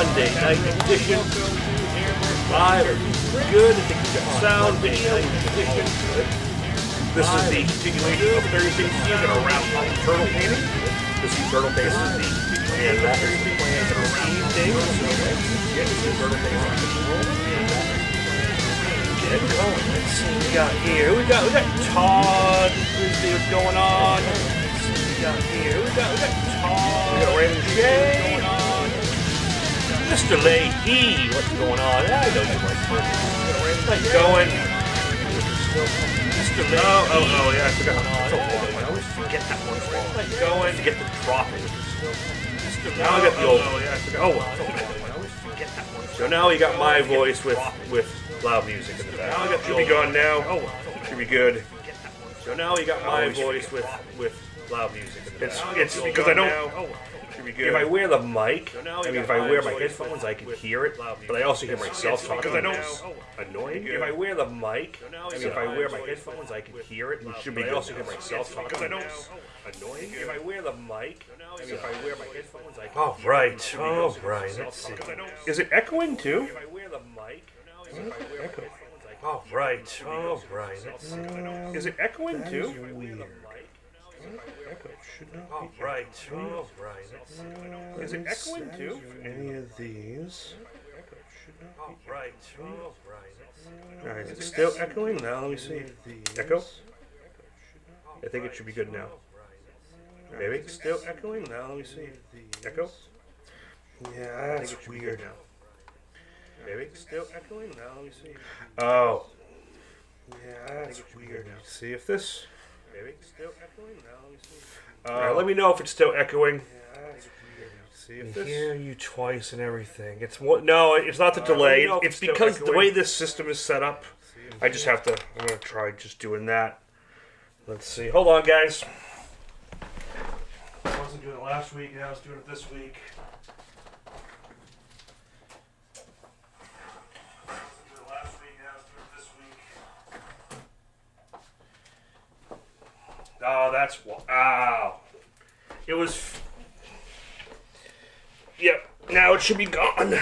Monday night edition. Live, good. I think we've got sound, video, edition. This is the continuation of Thursday season around turtle painting. This is turtle painting. And that is the plan for Steve Davis. So let's get to turtle painting. Get going. Let's see what we got here. We got Todd. Let's see what's going on. Let's see what we got here. We got Todd. We got Raymond J. What's going on? Mr. Leahy, what's going on? I know you like first. How's it going? Mr. Leahy. Oh, yeah, I forgot. I always forget that one. How's it going? Forget the dropping. Now I got the old. Oh, yeah, I forgot. I always forget that one. So now we got my voice with loud music in the back. Now should be gone now. Oh, should be good. So now we got my voice with loud music in the back. It's because I don't. If I wear the mic, if I wear my headphones, I can hear it, but I also hear myself talking. Because I know annoying. If I wear the mic, if I wear my headphones, I can hear it, but I also hear myself talking. Because I know annoying. If I wear the mic, if I wear my headphones, I can. Oh right. Let's see. Is it echoing too? If I wear the mic, if I wear my headphones, I can. Oh right. Let's see. Is it echoing too? Echo should not be. Right. Is it echoing too? Any of these? Echo should not be. Right. Alright, is it still echoing? Now let me see. Echo? I think it should be good now. Maybe it's still echoing. Now let me see. Echo. Yeah, that's weird. Now. Maybe it's still echoing. Now let me see. Oh. Yeah, that's weird. See if this. Maybe it's still echoing now. Let me see. Let me know if it's still echoing. See if I hear you twice and everything. No, it's not the delay. It's because the way this system is set up. I just have to. I'm gonna try just doing that. Let's see. Hold on, guys. I wasn't doing it last week. I was doing it this week. Oh, that's wow. It was. Yep. Now it should be gone.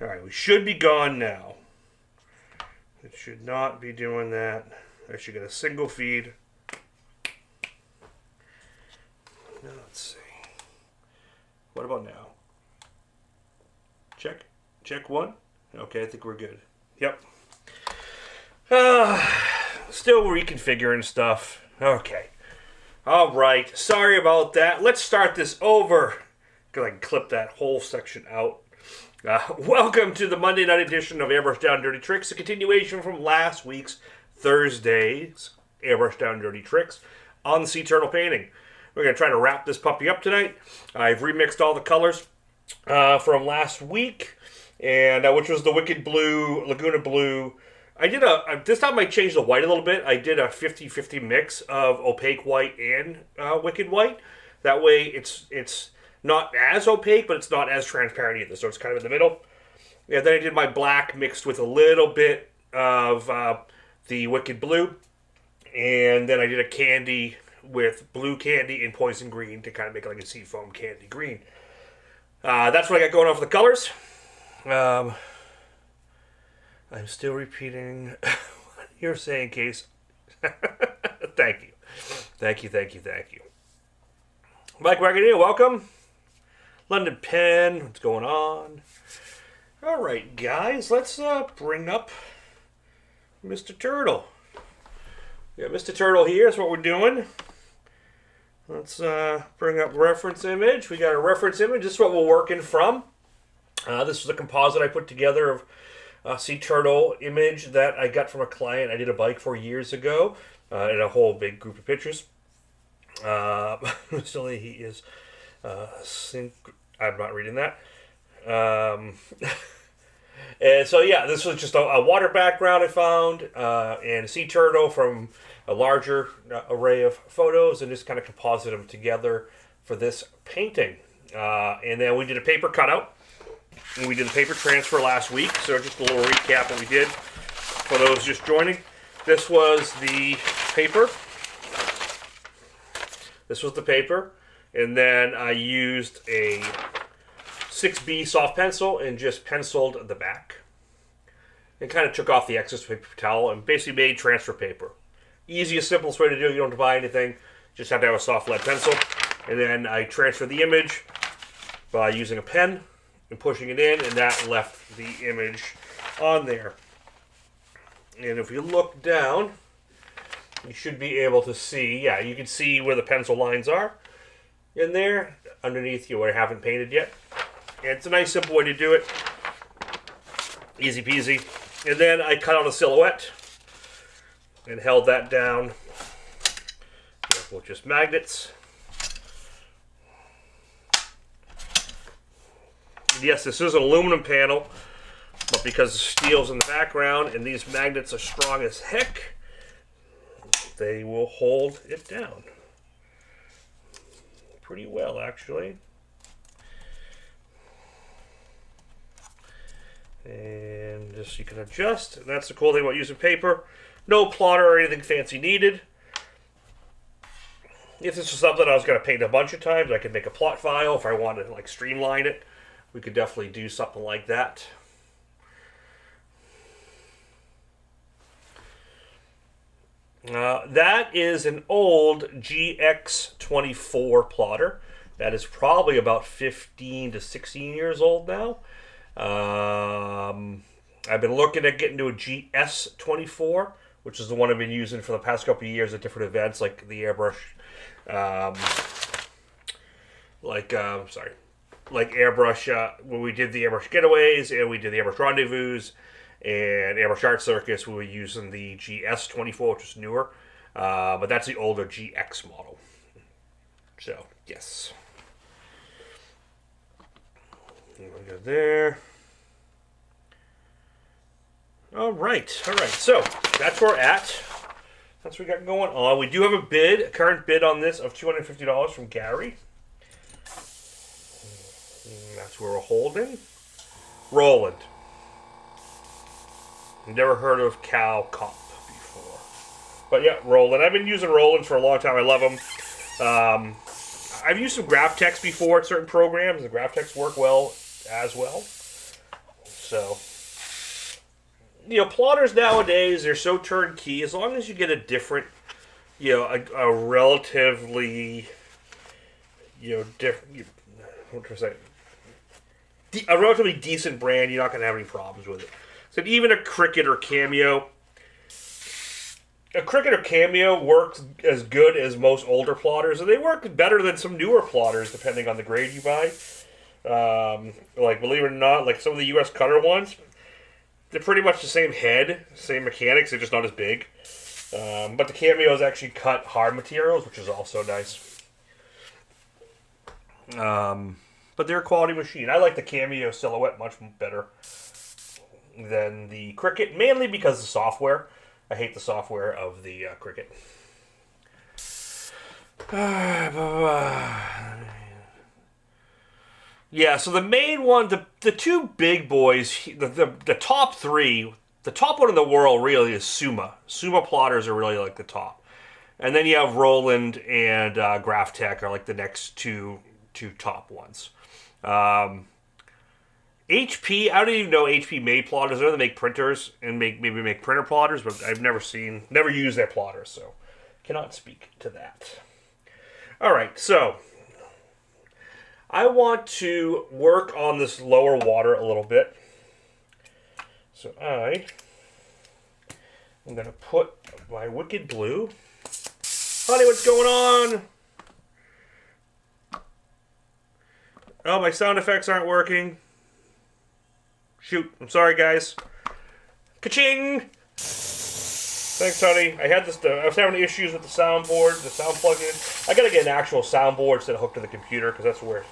All right, we should be gone now. It should not be doing that. I should get a single feed. Now let's see. What about now? Check one. Okay, I think we're good. Yep. Still reconfiguring stuff. Okay. All right. Sorry about that. Let's start this over. Because I can clip that whole section out. Welcome to the Monday night edition of Airbrush Down Dirty Tricks, a continuation from last week's Thursday's Airbrush Down Dirty Tricks on the sea turtle painting. We're going to try to wrap this puppy up tonight. I've remixed all the colors from last week, and which was the Wicked Blue, Laguna Blue. I did this time I changed the white a little bit. I did a 50-50 mix of opaque white and wicked white. That way it's not as opaque, but it's not as transparent either. So it's kind of in the middle. And then I did my black mixed with a little bit of the wicked blue. And then I did a candy with blue candy and poison green to kind of make like a seafoam candy green. That's what I got going on for the colors. I'm still repeating what you're saying, Case. Thank you. Mike Wagoneer, welcome. London Pen, what's going on? All right, guys, let's bring up Mr. Turtle. We got Mr. Turtle here. That's what we're doing. Let's bring up reference image. We got a reference image. This is what we're working from. This is a composite I put together of sea turtle image that I got from a client I did a bike for years ago, and a whole big group of pictures. Recently he is I'm not reading that. And so yeah, this was just a water background I found, and a sea turtle from a larger array of photos, and just kind of composite them together for this painting. And then we did a paper cutout. And we did the paper transfer last week, so just a little recap what we did for those just joining. This was the paper. And then I used a 6B soft pencil and just penciled the back. And kind of took off the excess paper towel and basically made transfer paper. Easiest, simplest way to do it. You don't have to buy anything. Just have to have a soft lead pencil. And then I transferred the image by using a pen and pushing it in, and that left the image on there. And if you look down, you should be able to see, yeah, you can see where the pencil lines are in there, underneath you where I haven't painted yet. And it's a nice, simple way to do it. Easy peasy. And then I cut out a silhouette and held that down with just magnets. Yes, this is an aluminum panel, but because the steel's in the background and these magnets are strong as heck, they will hold it down pretty well, actually. And just you can adjust. And that's the cool thing about using paper. No plotter or anything fancy needed. If this was something I was going to paint a bunch of times, I could make a plot file if I wanted to like streamline it. We could definitely do something like that. That is an old GX24 plotter. That is probably about 15 to 16 years old now. I've been looking at getting to a GS24, which is the one I've been using for the past couple of years at different events, like the Airbrush, like Airbrush, when we did the Airbrush Getaways, and we did the Airbrush Rendezvous, and Airbrush Art Circus, we were using the GS24, which is newer, but that's the older GX model. So, yes. Go there. All right. So, that's where we're at. That's what we got going on. We do have a bid, a current bid on this of $250 from Gary. That's where we're holding. Roland. Never heard of Cal Comp before. But yeah, Roland. I've been using Roland for a long time. I love them. I've used some Graph-Tex before at certain programs. The Graph-Tex work well as well. So, you know, plotters nowadays, they're so turnkey. As long as you get a different, you know, a relatively, you know, different, what do I say? A relatively decent brand, you're not going to have any problems with it. So even a Cricut or Cameo, works as good as most older plotters, and they work better than some newer plotters, depending on the grade you buy. Like, believe it or not, like some of the US Cutter ones, they're pretty much the same head, same mechanics, they're just not as big. But the Cameos actually cut hard materials, which is also nice. But they're a quality machine. I like the Cameo Silhouette much better than the Cricut, mainly because of the software. I hate the software of the Cricut. Yeah, so the main one, the two big boys, the top three, the top one in the world really is Suma. Suma plotters are really like the top. And then you have Roland and Graph-Tex are like the next two top ones. HP, I don't even know HP made plotters. I know they make printers and maybe make printer plotters, but I've never used their plotters, so cannot speak to that. All right, so I want to work on this lower water a little bit. So I'm going to put my Wicked Blue. Honey, what's going on? Oh, my sound effects aren't working. Shoot, I'm sorry, guys. Ka-ching! Thanks, honey. I was having issues with the soundboard, the sound plug-in. I gotta get an actual soundboard instead of hooked to the computer, because that's where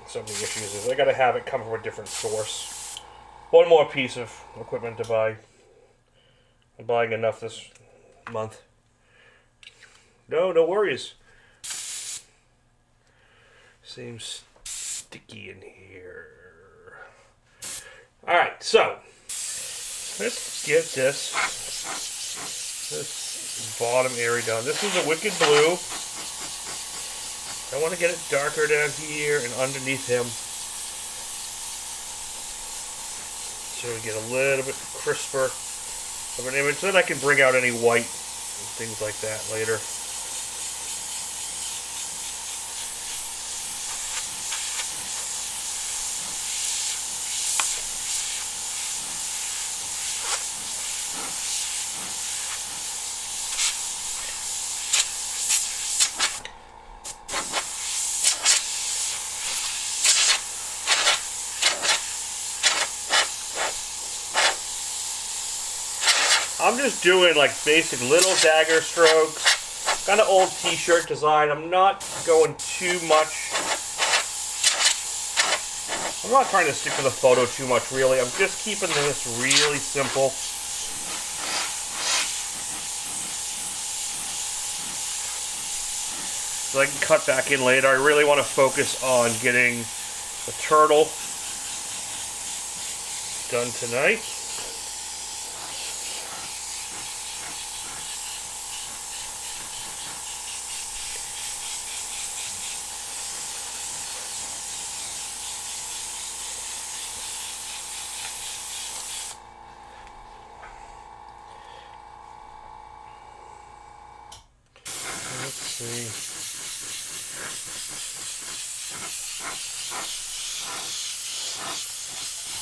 some of the issues is. I gotta have it come from a different source. One more piece of equipment to buy. I'm buying enough this month. No worries. Seems sticky in here. Alright, so let's get this bottom area done. This is a Wicked Blue. I want to get it darker down here and underneath him. So we get a little bit crisper of an image. Then I can bring out any white and things like that later. I'm just doing like basic little dagger strokes, kind of old t-shirt design. I'm not going too much. I'm not trying to stick to the photo too much really. I'm just keeping this really simple. So I can cut back in later. I really want to focus on getting the turtle done tonight.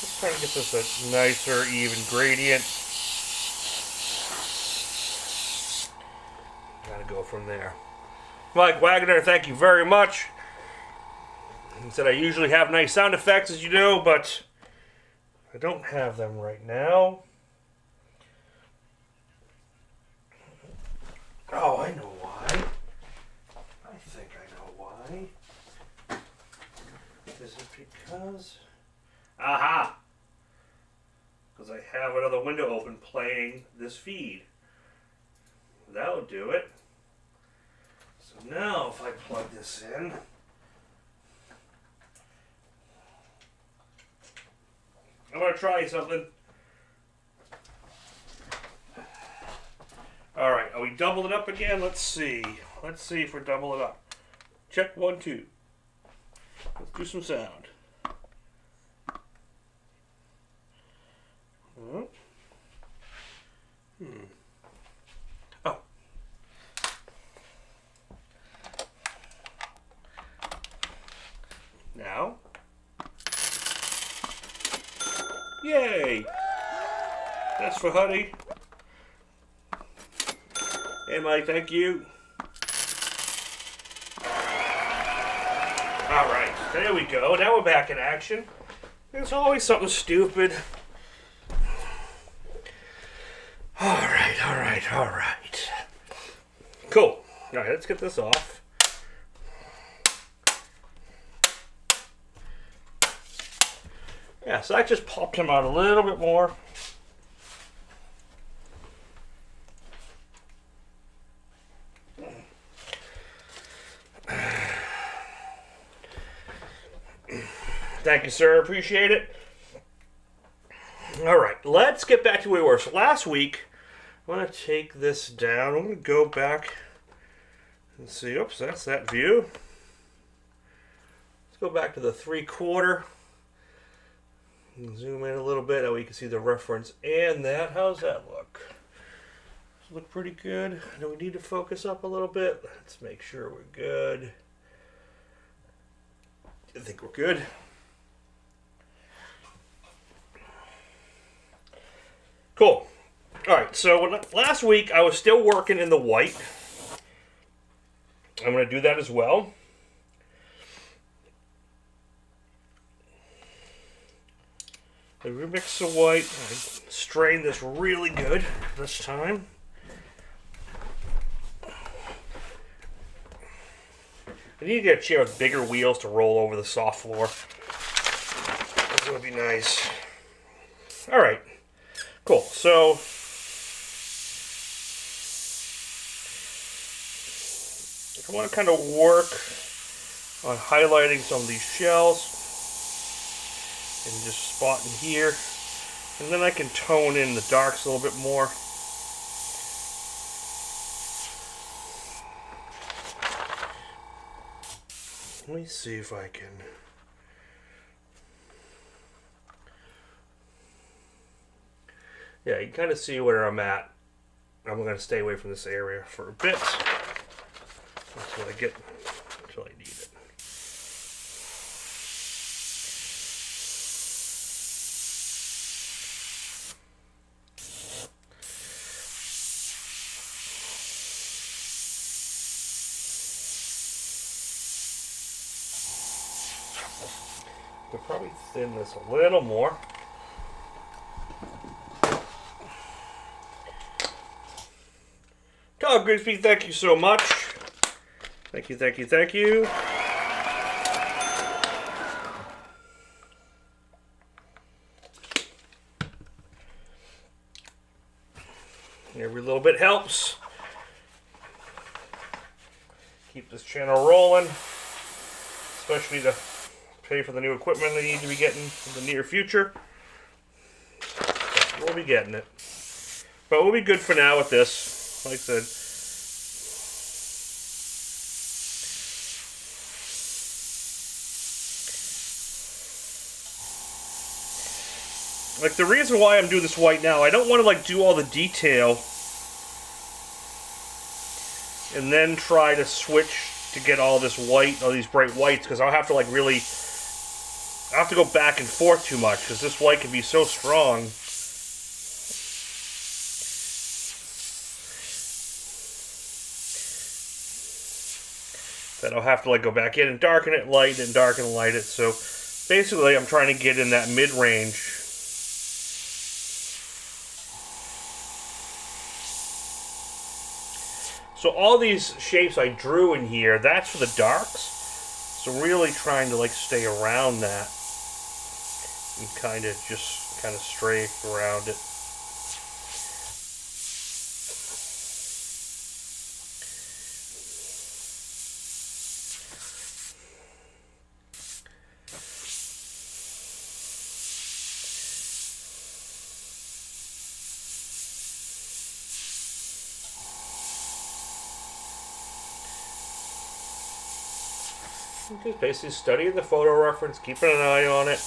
Let's try to get this a nicer, even gradient. Gotta go from there. Mike Wagner, thank you very much. He said I usually have nice sound effects, as you know, but I don't have them right now. Oh, I know why. I think I know why. Is it because... Aha! Because I have another window open playing this feed. That'll do it. So now if I plug this in... I'm going to try something. Alright, are we doubling it up again? Let's see. Let's see if we're doubling it up. Check 1, 2. Let's do some sound. Oh. Now. Yay! That's for honey. Hey Mike, thank you. Alright, there we go. Now we're back in action. There's always something stupid. Alright. Cool. Alright, let's get this off. Yeah, so I just popped him out a little bit more. Thank you, sir. Appreciate it. All right, let's get back to where we were. So last week, I'm going to take this down. I'm going to go back and see. Oops, that's that view. Let's go back to the 3/4. Zoom in a little bit. That way you can see the reference and that. How's that look? Does it look pretty good? Do we need to focus up a little bit? Let's make sure we're good. I think we're good. Cool. Alright, so last week I was still working in the white. I'm going to do that as well. I remix the white. I strain this really good this time. I need to get a chair with bigger wheels to roll over the soft floor. This would be nice. Alright. Cool. So I want to kind of work on highlighting some of these shells and just spotting here, and then I can tone in the darks a little bit more. Let me see if I can. Yeah, you can kind of see where I'm at. I'm going to stay away from this area for a bit until I need it. We'll probably thin this a little more. Todd Grigsby, thank you so much. Thank you, thank you, thank you. Every little bit helps. Keep this channel rolling, especially to pay for the new equipment I need to be getting in the near future. We'll be getting it. But we'll be good for now with this. Like I said, like the reason why I'm doing this white now, I don't want to like do all the detail and then try to switch to get all this white, all these bright whites, because I'll have to like really, I have to go back and forth too much because this white can be so strong. That I'll have to like go back in and darken it, light it, and darken and light it. So basically I'm trying to get in that mid-range. So all these shapes I drew in here, that's for the darks. So really trying to like stay around that and kind of stray around it. Just basically studying the photo reference, keeping an eye on it.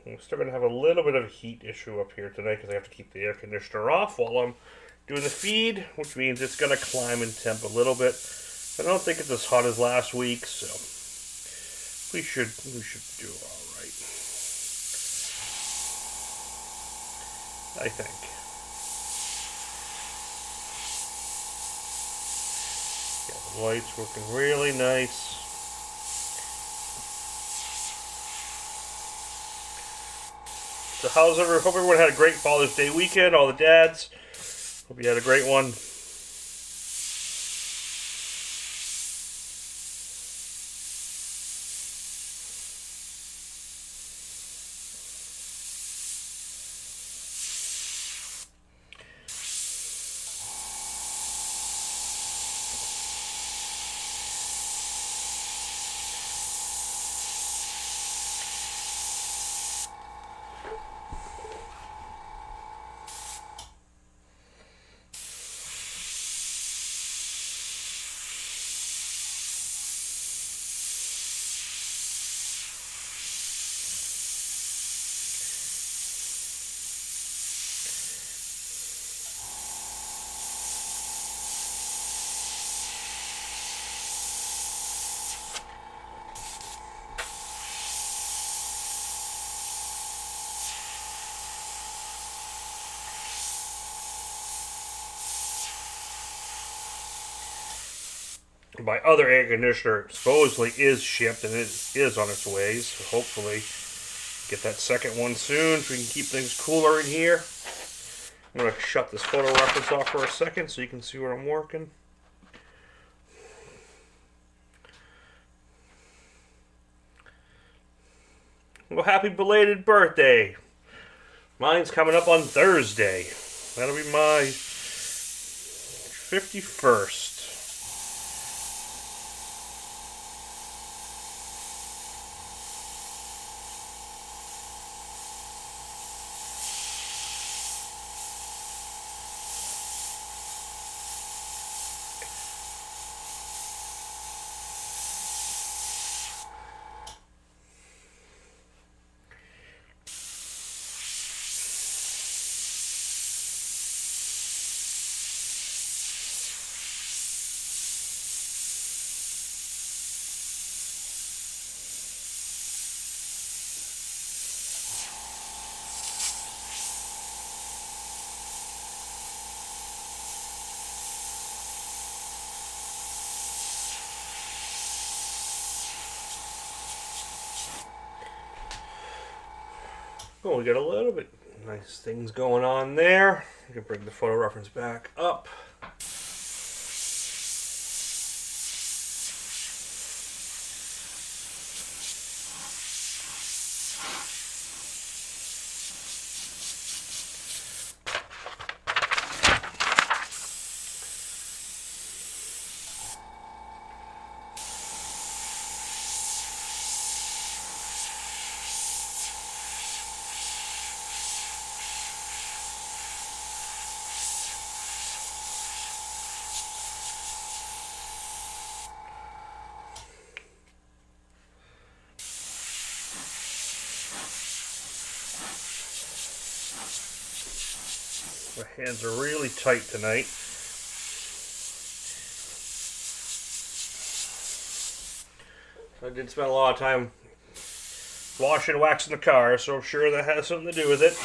I'm still going to have a little bit of a heat issue up here today because I have to keep the air conditioner off while I'm doing the feed, which means it's going to climb in temp a little bit. I don't think it's as hot as last week, so we should do all right, I think. Yeah, the light's working really nice. So hope everyone had a great Father's Day weekend, all the dads. Hope you had a great one. My other air conditioner supposedly is shipped and it is on its way, so hopefully get that second one soon so we can keep things cooler in here. I'm going to shut this photo reference off for a second so you can see where I'm working. Well, happy belated birthday. Mine's coming up on Thursday. That'll be my 51st. Oh, we got a little bit nice things going on there. You can bring the photo reference back up. My hands are really tight tonight. I did spend a lot of time washing and waxing the car, so I'm sure that has something to do with it.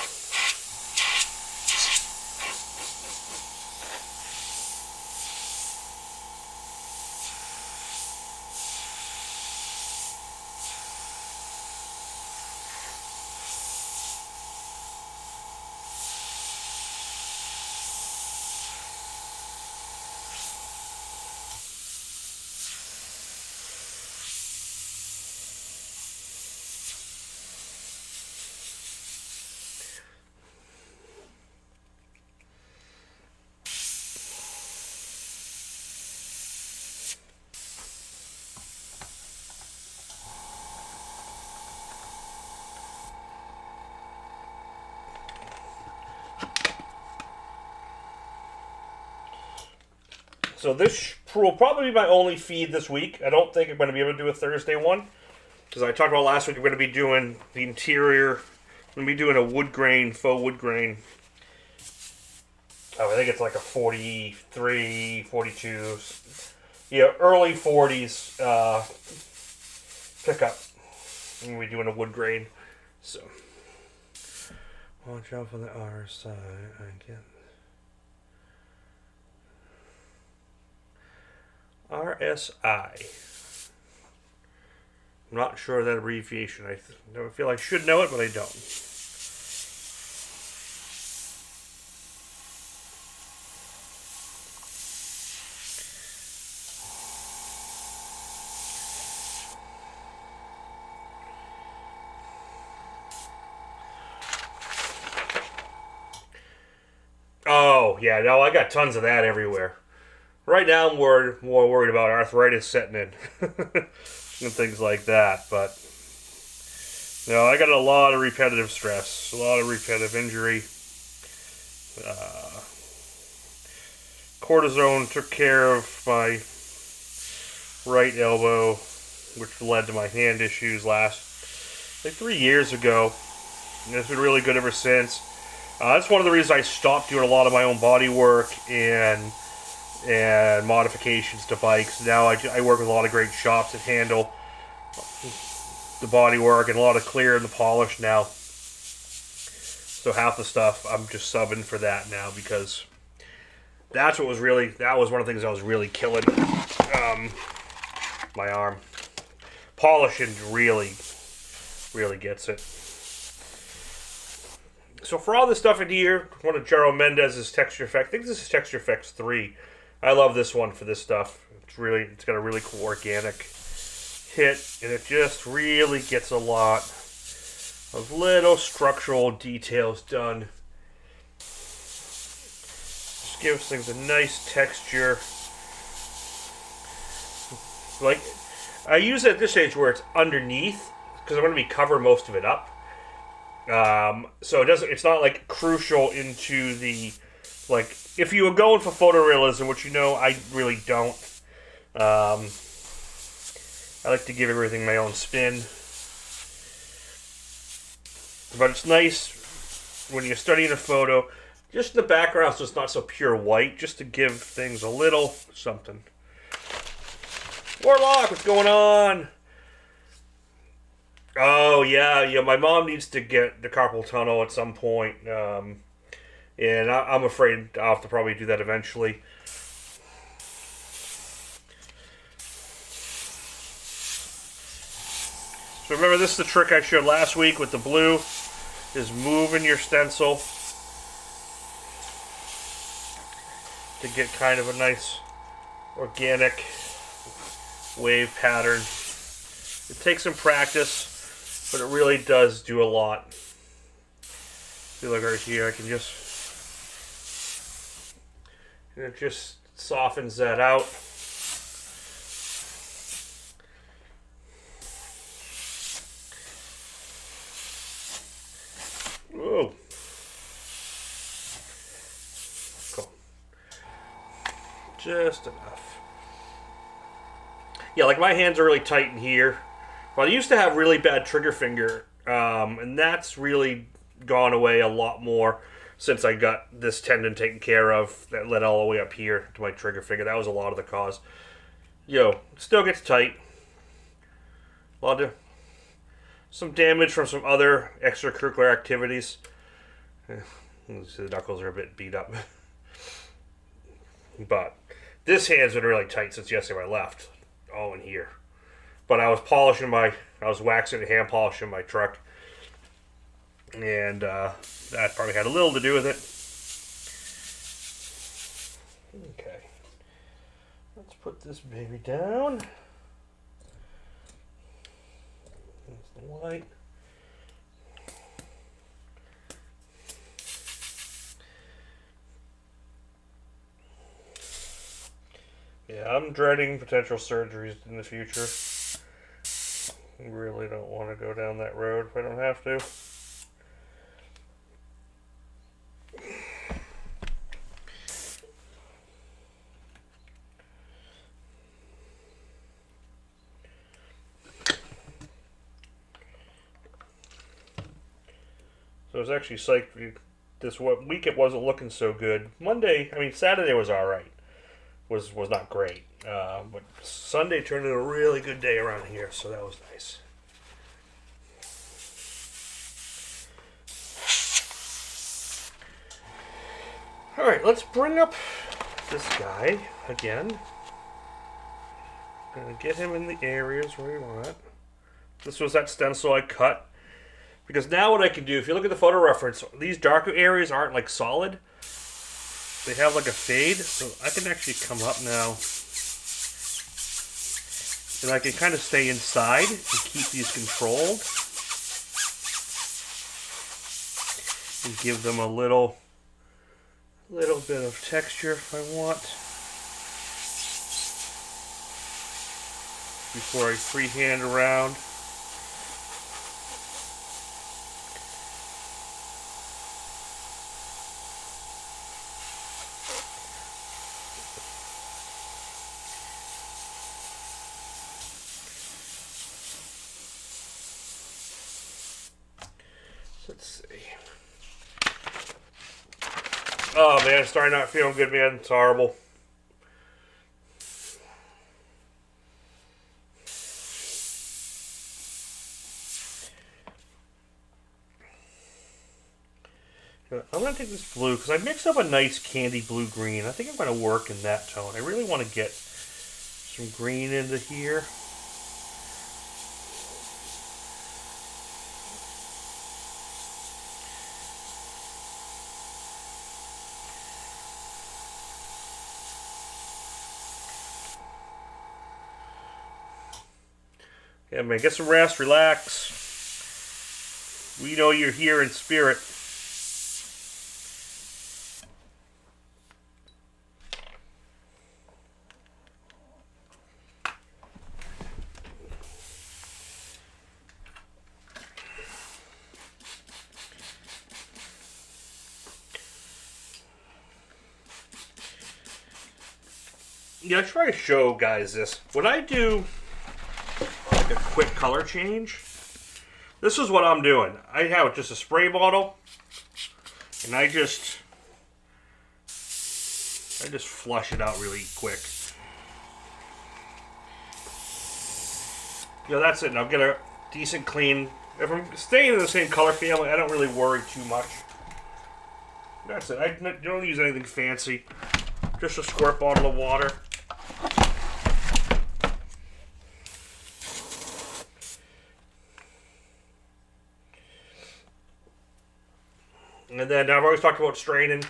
So this will probably be my only feed this week. I don't think I'm going to be able to do a Thursday one, because I talked about last week we're going to be doing the interior. I'm going to be doing a wood grain, faux wood grain. Oh, I think it's like a 43, 42, yeah, early 40s pickup. I'm going to be doing a wood grain. So, watch out for the R side again. RSI. I'm not sure of that abbreviation. I feel I should know it, but I don't. Oh, yeah, no, I got tons of that everywhere. Right now, I'm more worried about arthritis setting in and things like that. But no, I got a lot of repetitive stress, a lot of repetitive injury. Cortisone took care of my right elbow, which led to my hand issues like 3 years ago. And it's been really good ever since. That's one of the reasons I stopped doing a lot of my own body work and modifications to bikes. Now I work with a lot of great shops that handle the body work and a lot of clear and the polish now. So half the stuff I'm just subbing for that now, because that was one of the things I was really killing my arm. Polishing really gets it. So for all this stuff in here, one of Jaro Mendez's texture effect. I think this is Texture Effects 3. I love this one for this stuff. It's got a really cool organic hit, and it just really gets a lot of little structural details done. Just Gives things a nice texture. Like, I use it at this stage where it's underneath, because I'm going to be covering most of it up. So it's not like crucial into the, like, if you were going for photorealism, which you know I really don't. I like to give everything my own spin. But it's nice when you're studying a photo, just the background so it's not so pure white, just to give things a little something. Warlock, what's going on? Oh, yeah, my mom needs to get the carpal tunnel at some point. And I'm afraid I'll have to probably do that eventually. So remember, this is the trick I showed last week with the blue, is moving your stencil to get kind of a nice organic wave pattern. It takes some practice, but it really does do a lot. See, like right here, I can just, and it just softens that out. Whoa. Cool. Just enough. Yeah, like my hands are really tight in here. Well, I used to have really bad trigger finger, and that's really gone away a lot more since I got this tendon taken care of that led all the way up here to my trigger finger. That was a lot of the cause. It still gets tight. A lot of some damage from some other extracurricular activities. The knuckles are a bit beat up. But this hand's been really tight since yesterday I left. All in here. But I was waxing and hand polishing my truck. And that probably had a little to do with it. Okay. Let's put this baby down. There's the white. Yeah, I'm dreading potential surgeries in the future. I really don't want to go down that road if I don't have to. So I was actually psyched this week. It wasn't looking so good. Saturday was all right. Was not great, but Sunday turned into a really good day around here, so that was nice. All right, let's bring up this guy again. Gonna get him in the areas where we want. This was that stencil I cut. Because now what I can do, if you look at the photo reference, these darker areas aren't like solid. They have like a fade, so I can actually come up now. And I can kind of stay inside and keep these controlled. And give them a little bit of texture if I want. Before I freehand around. Let's see. Oh man, it's starting not feeling good, man. It's horrible. I'm going to take this blue because I mixed up a nice candy blue green. I think I'm going to work in that tone. I really want to get some green into here. Yeah, man, get some rest, relax. We know you're here in spirit. Yeah, I try to show guys this. When I do like a quick color change, this is what I'm doing. I have just a spray bottle, and I just flush it out really quick. Yeah, that's it. Now get a decent clean. If I'm staying in the same color family, I don't really worry too much. That's it. I don't use anything fancy. Just a squirt bottle of water. And then I've always talked about straining.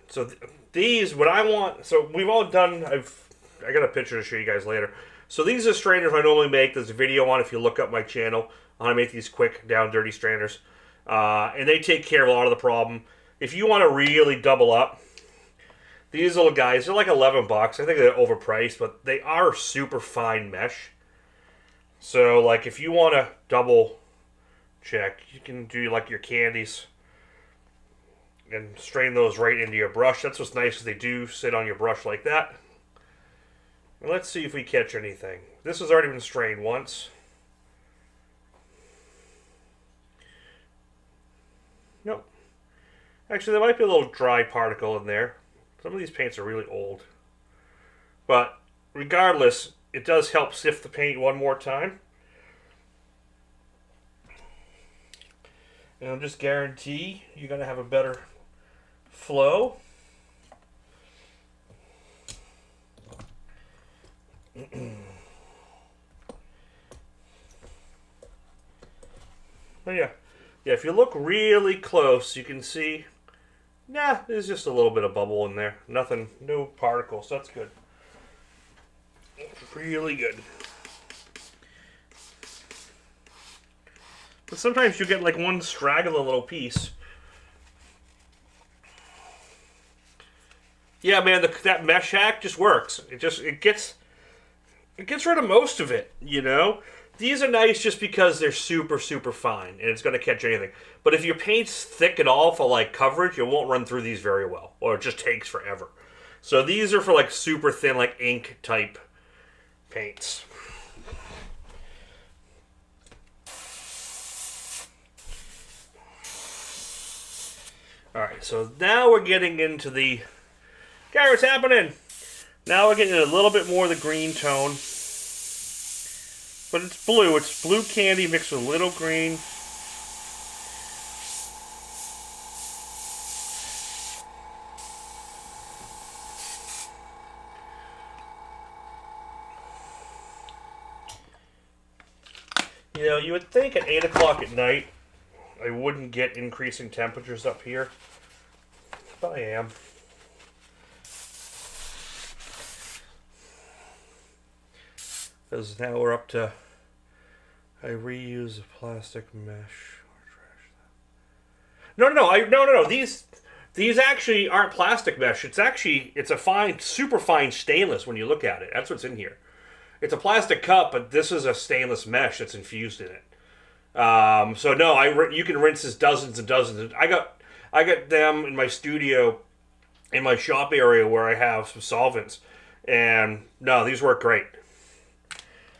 So these, what I want, so we've all done, I got a picture to show you guys later. So these are strainers I normally make. There's a video on if you look up my channel on how to make these quick, down, dirty strainers. And they take care of a lot of the problem. If you want to really double up, these little guys, they're like 11 bucks. I think they're overpriced, but they are super fine mesh. So like if you want to double check, you can do like your candies and strain those right into your brush. That's what's nice, is they do sit on your brush like that. And let's see if we catch anything. This has already been strained once. Nope. Actually, there might be a little dry particle in there. Some of these paints are really old. But regardless, it does help sift the paint one more time. And I'll just guarantee you're going to have a better flow. Oh yeah. Yeah, if you look really close, you can see, nah, there's just a little bit of bubble in there. Nothing, no particles. That's good. Really good. But sometimes you get like one straggling little piece. Yeah, man, that mesh hack just works. It gets rid of most of it, you know? These are nice just because they're super, super fine, and it's going to catch anything. But if your paint's thick at all for, like, coverage, it won't run through these very well, or it just takes forever. So these are for, like, super thin, like, ink-type paints. Alright, so now we're getting into the... Guys, what's happening? Now we're getting a little bit more of the green tone. But it's blue. It's blue candy mixed with a little green. You know, you would think at 8 o'clock at night I wouldn't get increasing temperatures up here. But I am. Because now we're up to, I reuse a plastic mesh. No. These actually aren't plastic mesh. It's a fine, super fine stainless when you look at it. That's what's in here. It's a plastic cup, but this is a stainless mesh that's infused in it. So no, you can rinse this dozens and dozens. I got them in my studio, in my shop area where I have some solvents, and no, these work great.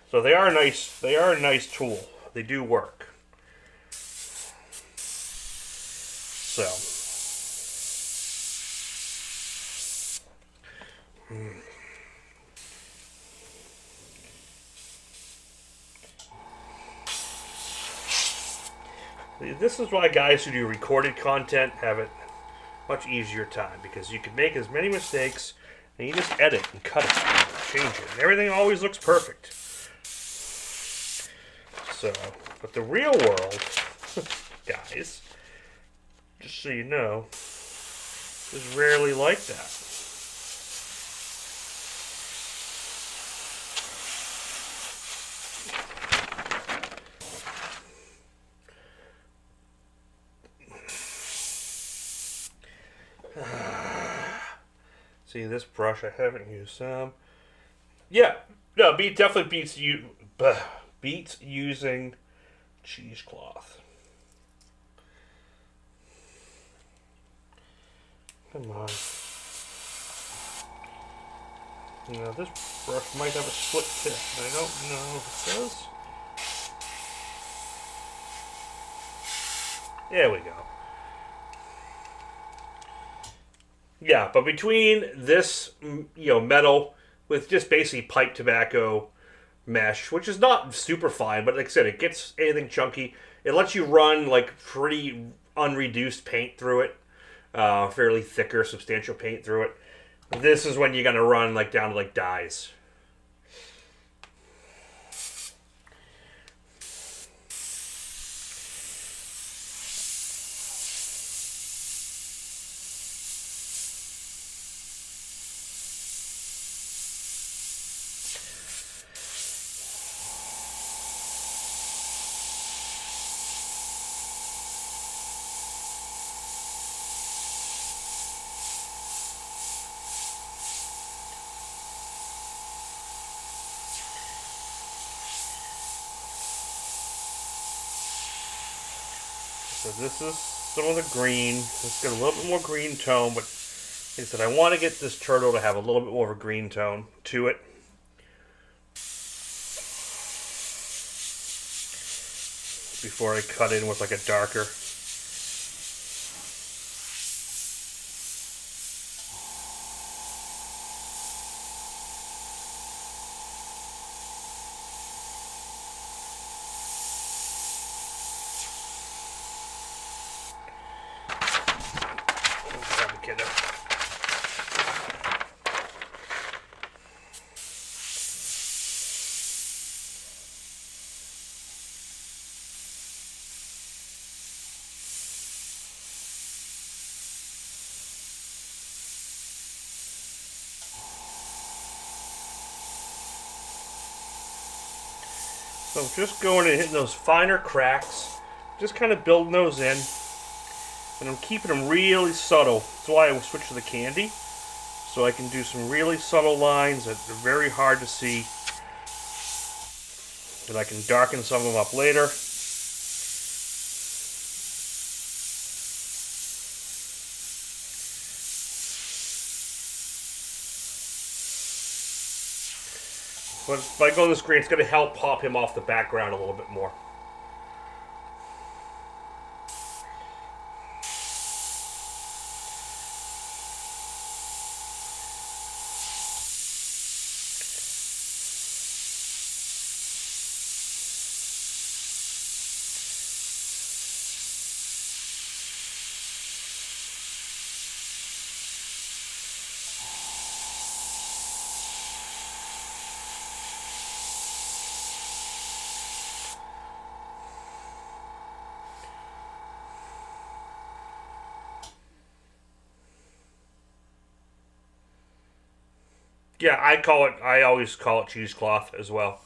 So they are nice. They are a nice tool. They do work. So. This is why guys who do recorded content have it much easier time, because you can make as many mistakes and you just edit and cut it, and change it, and everything always looks perfect. So, but the real world, guys, just so you know, is rarely like that. See, this brush I haven't used some. Yeah, no, definitely beats using cheesecloth. Come on. Now this brush might have a split tip, but I don't know if it does. There we go. Yeah, but between this, metal with just basically pipe tobacco mesh, which is not super fine, but like I said, it gets anything chunky. It lets you run like pretty unreduced paint through it, fairly thicker, substantial paint through it. This is when you're gonna run like down to like dyes. So this is some of the green. It's got a little bit more green tone, but like I said, I want to get this turtle to have a little bit more of a green tone to it. Before I cut in with like a darker. So I'm just going and hitting those finer cracks, just kind of building those in, and I'm keeping them really subtle. That's why I switched to the candy, so I can do some really subtle lines that are very hard to see, and I can darken some of them up later. But by going this green, it's going to help pop him off the background a little bit more. Yeah, I always call it cheesecloth as well.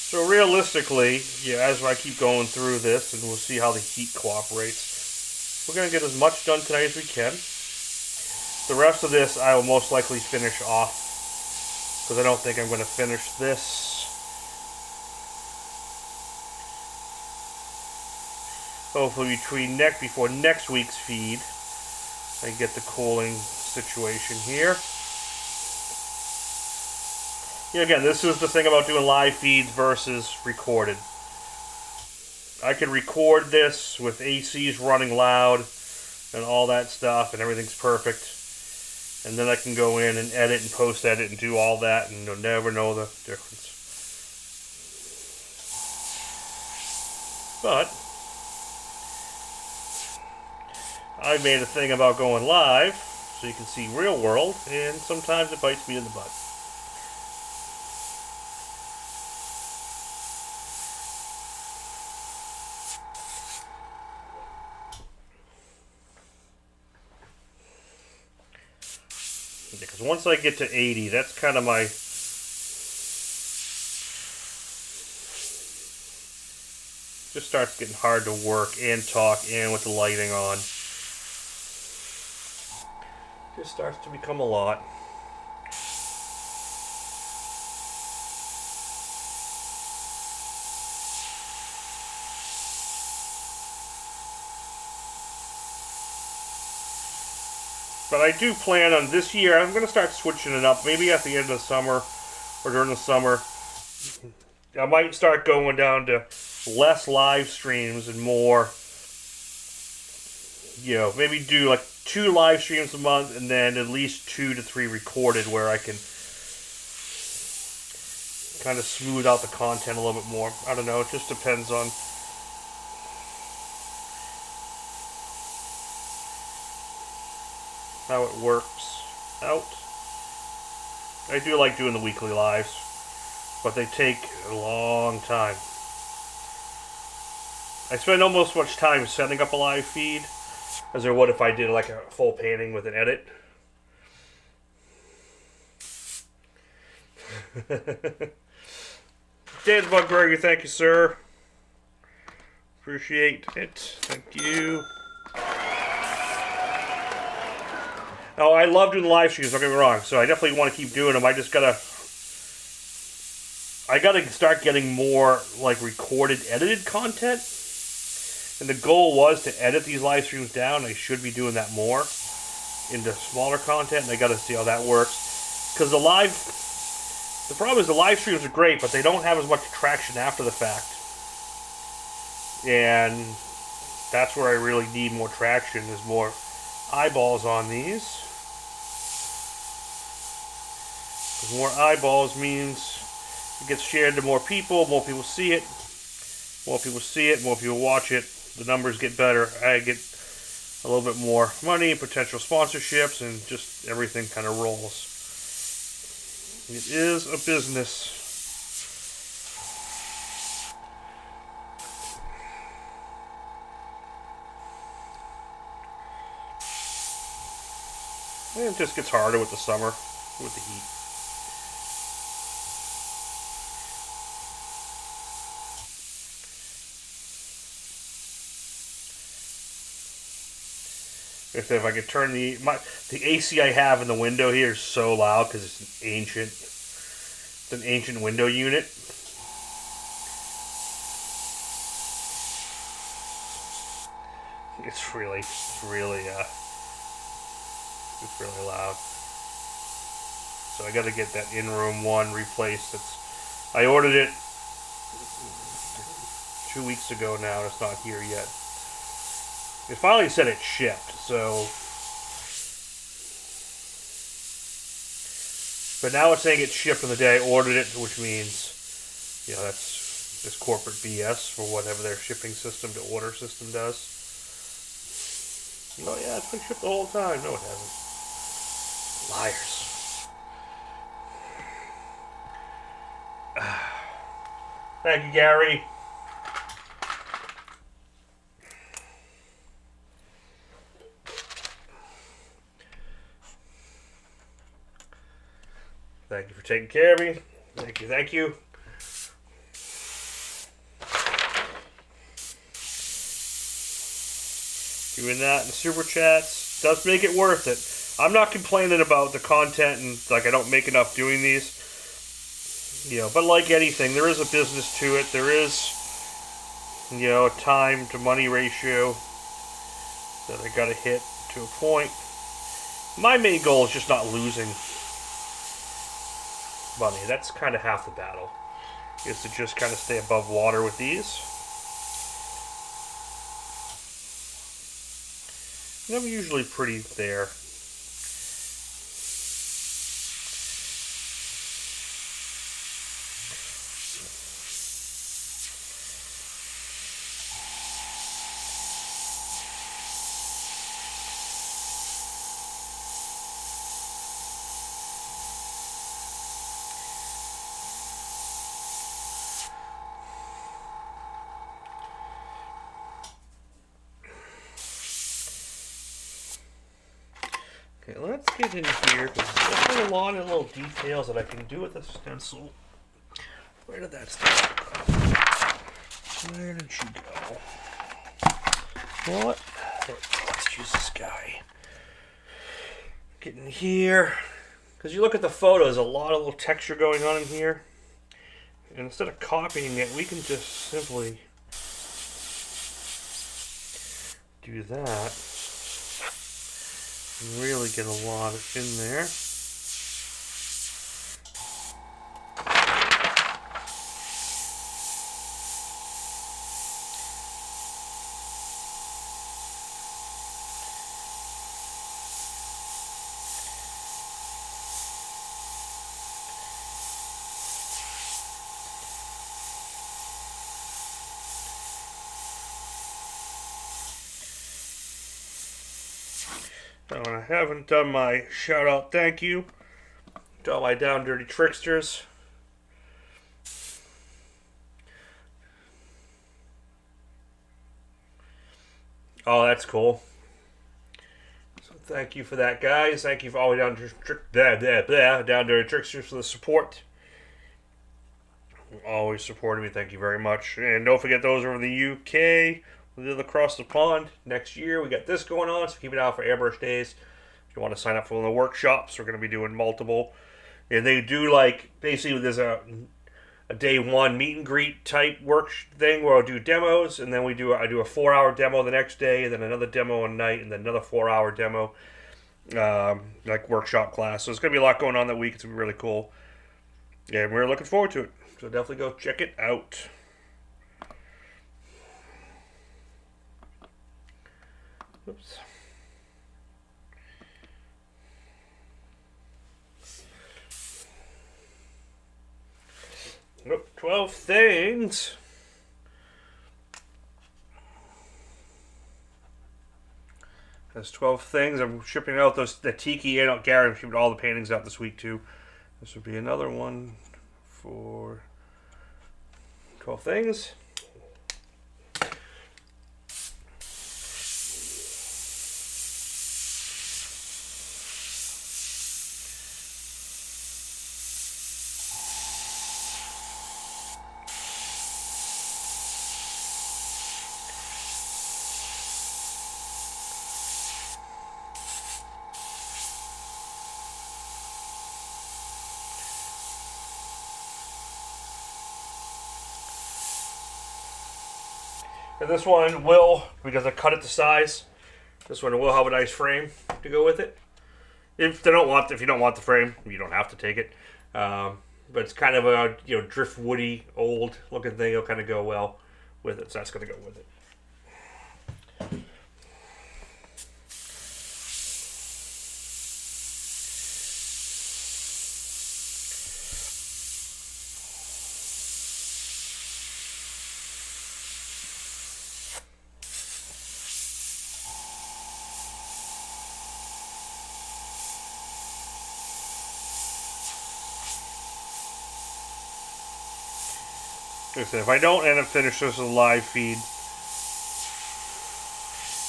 So realistically, yeah, as I keep going through this, and we'll see how the heat cooperates, we're going to get as much done tonight as we can. The rest of this I will most likely finish off, because I don't think I'm going to finish this. Hopefully before next week's feed, I get the cooling situation here. Yeah, again, this is the thing about doing live feeds versus recorded. I can record this with ACs running loud and all that stuff, and everything's perfect. And then I can go in and edit and post-edit and do all that, and you'll never know the difference. But I made a thing about going live. so you can see real world, and sometimes it bites me in the butt. Because once I get to 80, that's kind of my... just starts getting hard to work and talk and with the lighting on. Just starts to become a lot. But I do plan on this year, I'm going to start switching it up. Maybe at the end of the summer or during the summer. I might start going down to less live streams and more, you know, maybe do like 2 live streams a month and then at least 2 to 3 recorded where I can kind of smooth out the content a little bit more. I don't know, it just depends on how it works out. I do like doing the weekly lives, but they take a long time. I spend almost as much time setting up a live feed as there would if I did like a full painting with an edit. Dan's Bug Burger, thank you, sir. Appreciate it. Thank you. Oh, I love doing the live streams, don't get me wrong, so I definitely want to keep doing them. I gotta start getting more like recorded, edited content. And the goal was to edit these live streams down. I should be doing that more into smaller content, and I gotta see how that works. Because the problem is the live streams are great, but they don't have as much traction after the fact. And that's where I really need more traction, is more eyeballs on these. Because more eyeballs means it gets shared to more people see it, more people watch it, the numbers get better, I get a little bit more money, potential sponsorships, and just everything kind of rolls. It is a business. And it just gets harder with the summer, with the heat. If I could turn the AC I have in the window here is so loud because it's an ancient window unit. It's really loud. So I got to get that in-room one replaced. I ordered it 2 weeks ago now, and it's not here yet. It finally said it shipped, so... But now it's saying it shipped on the day I ordered it, which means, you know, that's just corporate BS for whatever their shipping system to order system does. Oh yeah, it's been shipped the whole time. No, it hasn't. Liars. Thank you, Gary. Thank you for taking care of me. Thank you, thank you. Doing that in the super chats does make it worth it. I'm not complaining about the content and like I don't make enough doing these. You know, but like anything, there is a business to it. There is, you know, a time to money ratio that I gotta hit to a point. My main goal is just not losing money. That's kind of half the battle, is to just kind of stay above water with these. And I'm usually pretty there. Okay, let's get in here because there's definitely a lot of little details that I can do with the stencil. Where did that stencil go? Where did she go? You know what? There we go. Let's use this guy. Get in here. Because you look at the photos, a lot of little texture going on in here. And instead of copying it, we can just simply do that. And really get a lot in there. So I haven't done my shout out thank you to all my down dirty tricksters. Oh, that's cool. So thank you for that, guys. Thank you for all the down dirty tricksters for the support. Always supporting me. Thank you very much. And don't forget those over in the UK. We live across the pond. Next year, we got this going on, so keep an eye out for Airbrush Days. If you want to sign up for one of the workshops, we're going to be doing multiple. And they do, like, basically, there's a day one meet and greet type work thing where I'll do demos, and then I do a 4-hour demo the next day, and then another demo at night, and then another 4-hour demo, like workshop class. So there's going to be a lot going on that week. It's going to be really cool. And we're looking forward to it. So definitely go check it out. Oops. Nope, 12 things. That's 12 things. I'm shipping out the tiki and Gary. I'm shipping all the paintings out this week too. This would be another one for 12 things. And this one will, because I cut it to size, this one will have a nice frame to go with it. If you don't want the frame, you don't have to take it. But it's kind of a driftwoody, old looking thing. It'll kind of go well with it, so that's going to go with it. Like I said, if I don't end up finishing this as a live feed,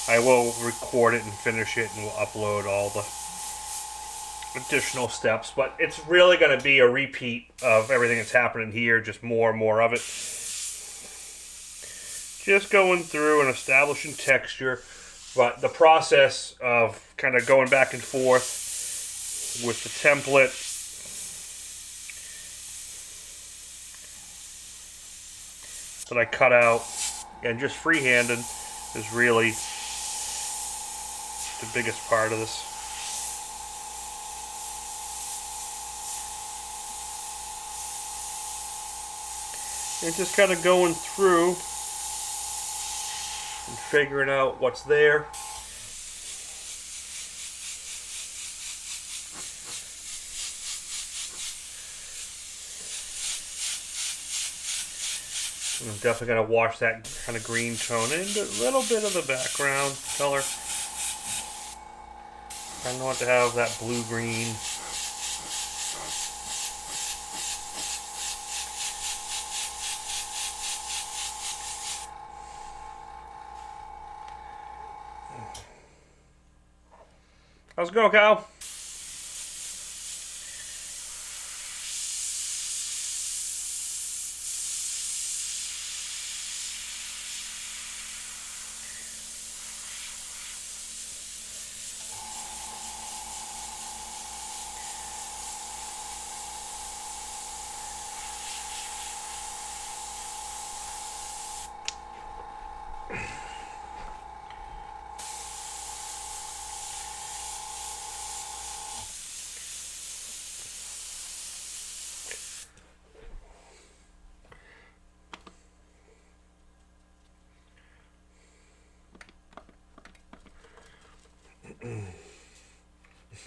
I will record it and finish it, and we'll upload all the additional steps. But it's really going to be a repeat of everything that's happening here, just more and more of it. Just going through and establishing texture, but the process of kind of going back and forth with the template that I cut out and just freehanded is really the biggest part of this. And just kind of going through and figuring out what's there. I'm definitely going to wash that kind of green tone into a little bit of the background color. I want to have that blue-green. How's it going, Kyle?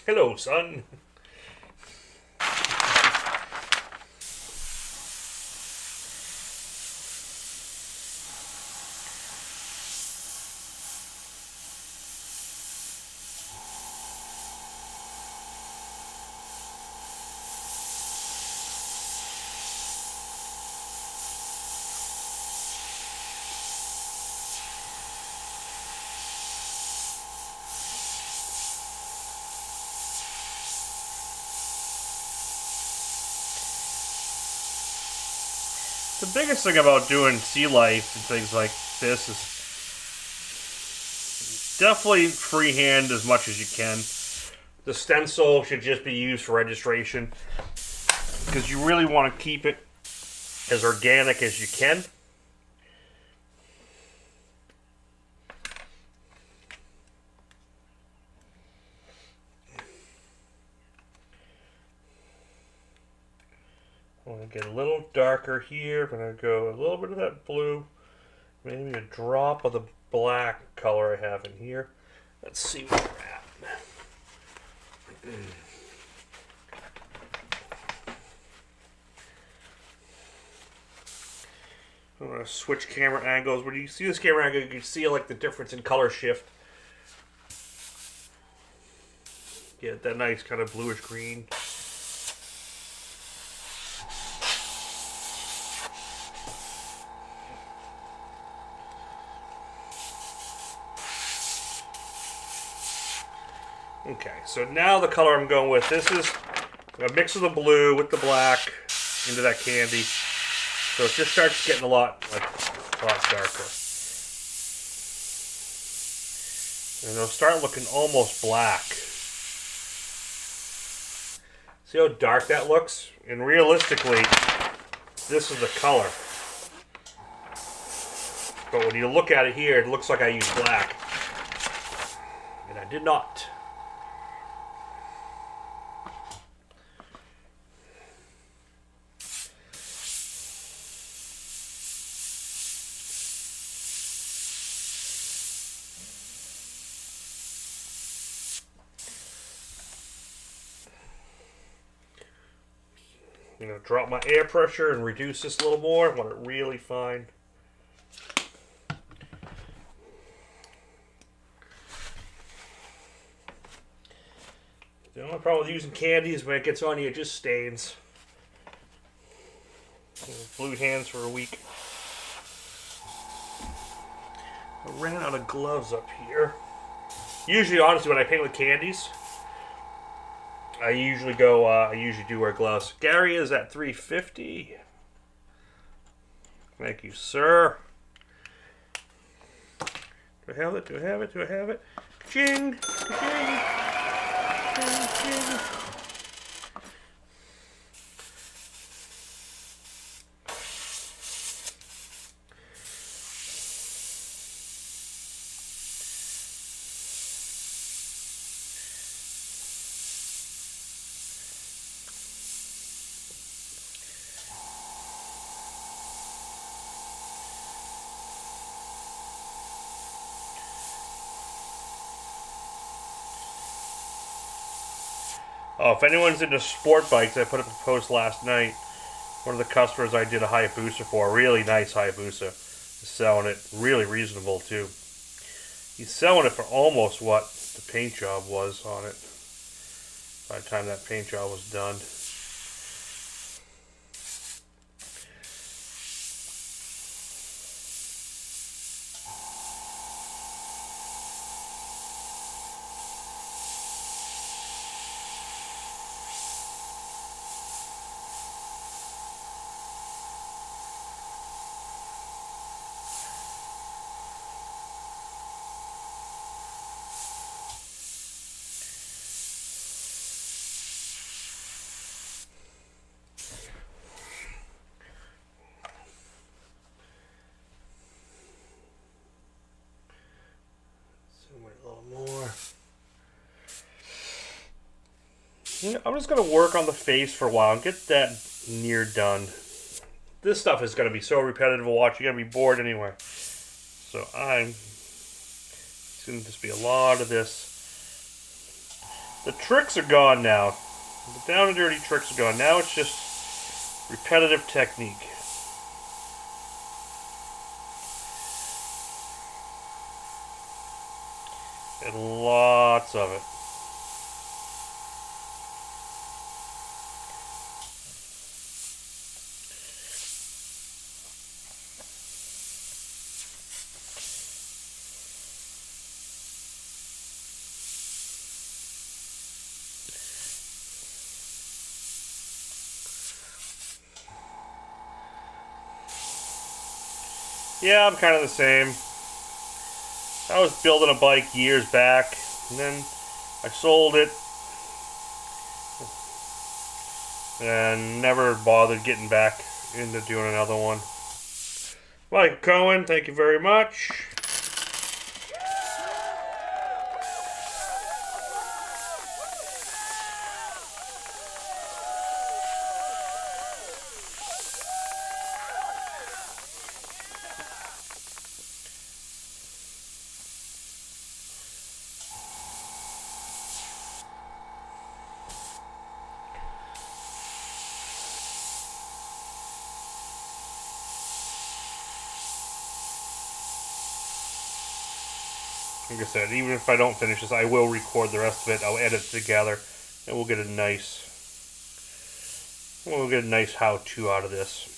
Hello, son. The biggest thing about doing sea life and things like this is definitely freehand as much as you can. The stencil should just be used for registration because you really want to keep it as organic as you can. I'm going to get a little darker here. I'm going to go a little bit of that blue, maybe a drop of the black color I have in here. Let's see where we're at. I'm going to switch camera angles. When you see this camera angle, you can see like the difference in color shift. Get that nice kind of bluish green. Okay, so now the color I'm going with, this is a mix of the blue with the black into that candy. So it just starts getting a lot darker. And it'll start looking almost black. See how dark that looks? And realistically, this is the color. But when you look at it here, it looks like I used black. And I did not. I'm going to drop my air pressure and reduce this a little more. I want it really fine. The only problem with using candy is when it gets on you, it just stains. Blue hands for a week. I ran out of gloves up here. Usually, honestly, when I paint with candies, I usually do wear gloves. Gary is at 350. Thank you, sir. Do I have it? Do I have it? Do I have it? Ching! Ching! Ching! Ching! Oh, if anyone's into sport bikes, I put up a post last night. One of the customers I did a Hayabusa for, a really nice Hayabusa, is selling it really reasonable too. He's selling it for almost what the paint job was on it by the time that paint job was done. I'm just going to work on the face for a while and get that near done. This stuff is going to be so repetitive to watch, you're going to be bored anyway. So it's going to just be a lot of this. The tricks are gone now. The down and dirty tricks are gone. Now it's just repetitive technique. And lots of it. Yeah, I'm kind of the same. I was building a bike years back, and then I sold it, and never bothered getting back into doing another one. Mike Cohen, thank you very much. Like I said, even if I don't finish this, I will record the rest of it. I'll edit it together, and we'll get a nice how-to out of this.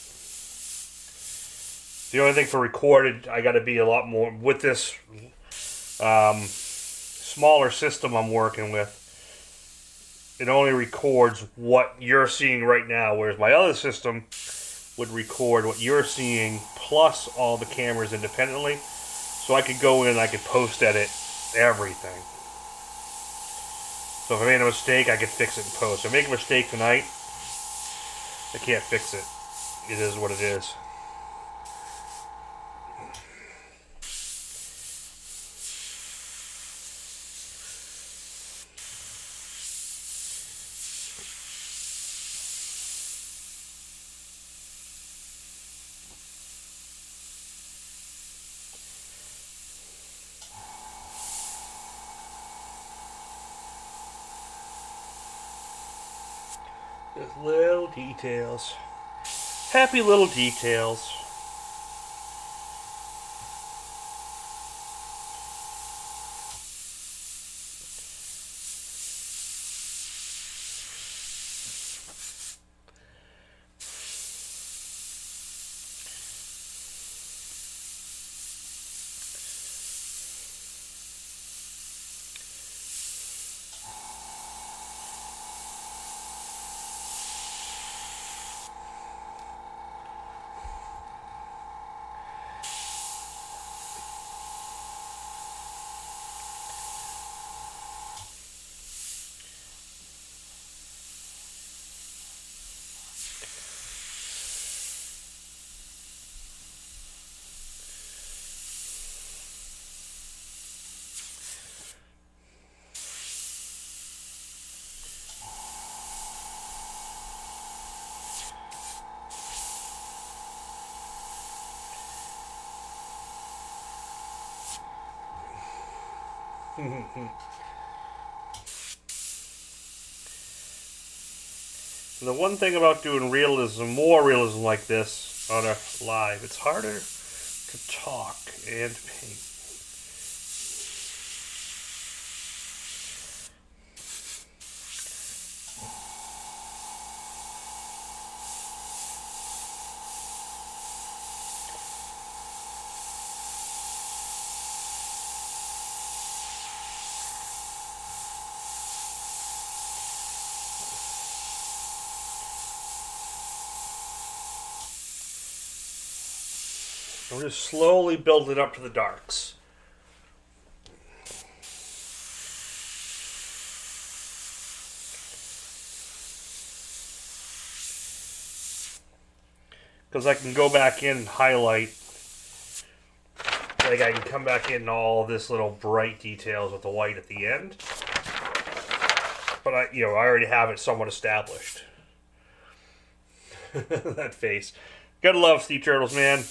The only thing for recorded, I got to be a lot more with this smaller system I'm working with. It only records what you're seeing right now, whereas my other system would record what you're seeing plus all the cameras independently. So I could go in and I could post-edit everything. So if I made a mistake, I could fix it in post. If I make a mistake tonight, I can't fix it. It is what it is. Just little details. Happy little details. The one thing about doing realism, more realism like this on a live, it's harder to talk and paint. We're just slowly building up to the darks. Because I can go back in and highlight. Like I can come back in all this little bright details with the white at the end. But I already have it somewhat established. That face. Gotta love sea turtles, man.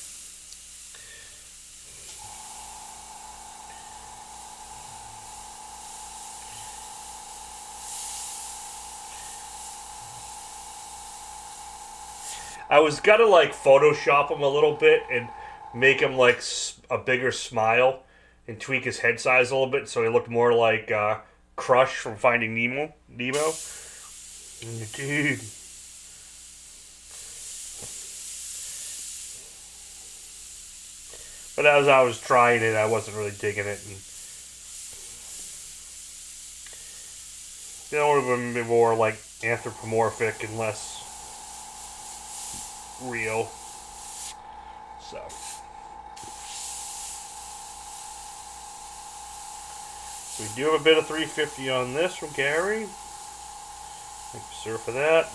I was gonna like Photoshop him a little bit and make him like a bigger smile and tweak his head size a little bit so he looked more like Crush from Finding Nemo. Dude. But as I was trying it, I wasn't really digging it. And, it would have been more like anthropomorphic and less real. So. We do have a bit of 350 on this from Gary. Thank you, sir, for that.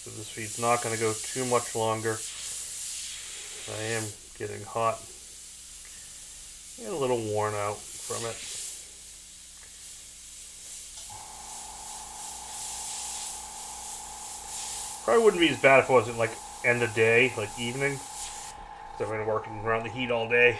So this feed's not going to go too much longer. I am getting hot and a little worn out from it. Probably wouldn't be as bad if it wasn't like end of day, like evening. Because I've been working around the heat all day.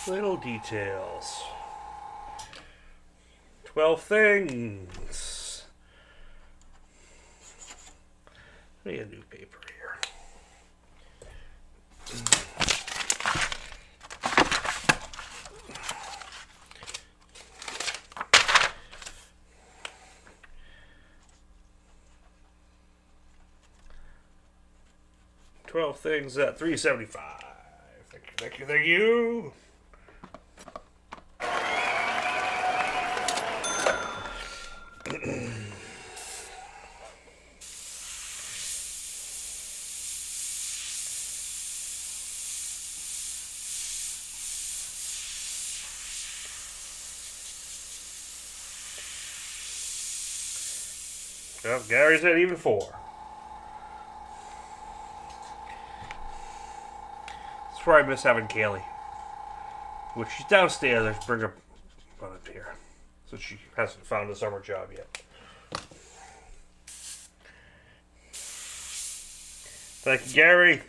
Little details. 12 things. Let me get a new paper here. Things at $3.75. Thank you, thank you. Well, Gary's at even 4. That's where I miss having Kaylee. Which she's downstairs. I should bring her up here. So she hasn't found a summer job yet. Thank you, Gary.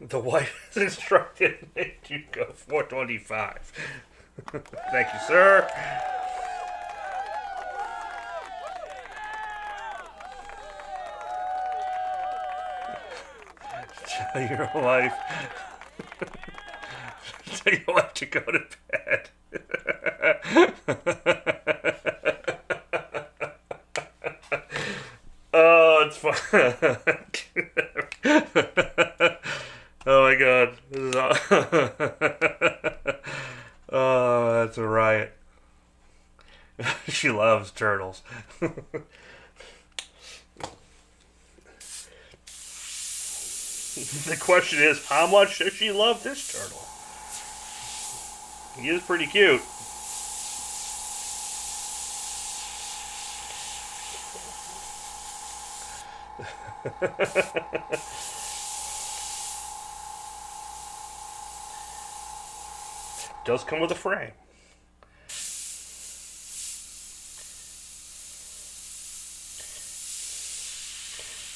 The wife has instructed me to go 425. Thank you, sir. Tell your wife. Tell your wife to go to bed. Oh, it's fun. Oh my god. This is oh, that's a riot. She loves turtles. The question is, how much does she love this turtle? He is pretty cute. Does come with a frame.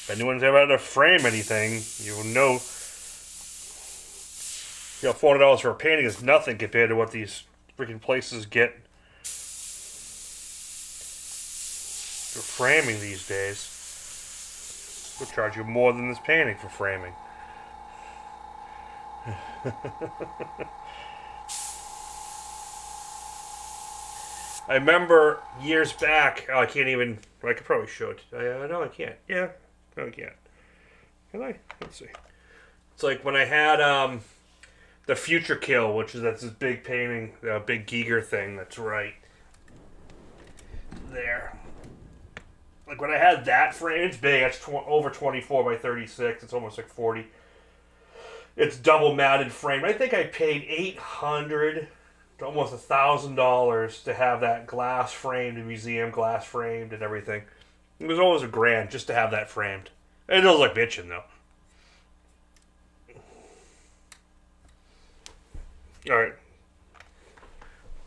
If anyone's ever had to frame anything, you'll know, $400 for a painting is nothing compared to what these freaking places get for framing these days. They'll charge you more than this painting for framing. I remember years back. Oh, I can't even. I could probably show it. No, I can't. Yeah, no, I can't. Can I? Let's see. It's like when I had the Future Kill, that's this big painting, big Giger thing. That's right there. Like when I had that frame, it's big. It's over 24 by 36. It's almost like 40. It's double matted frame. I think I paid $800 to almost $1,000 to have that glass framed, museum glass framed, and everything. It was almost $1,000 just to have that framed. It does like bitching though. All right,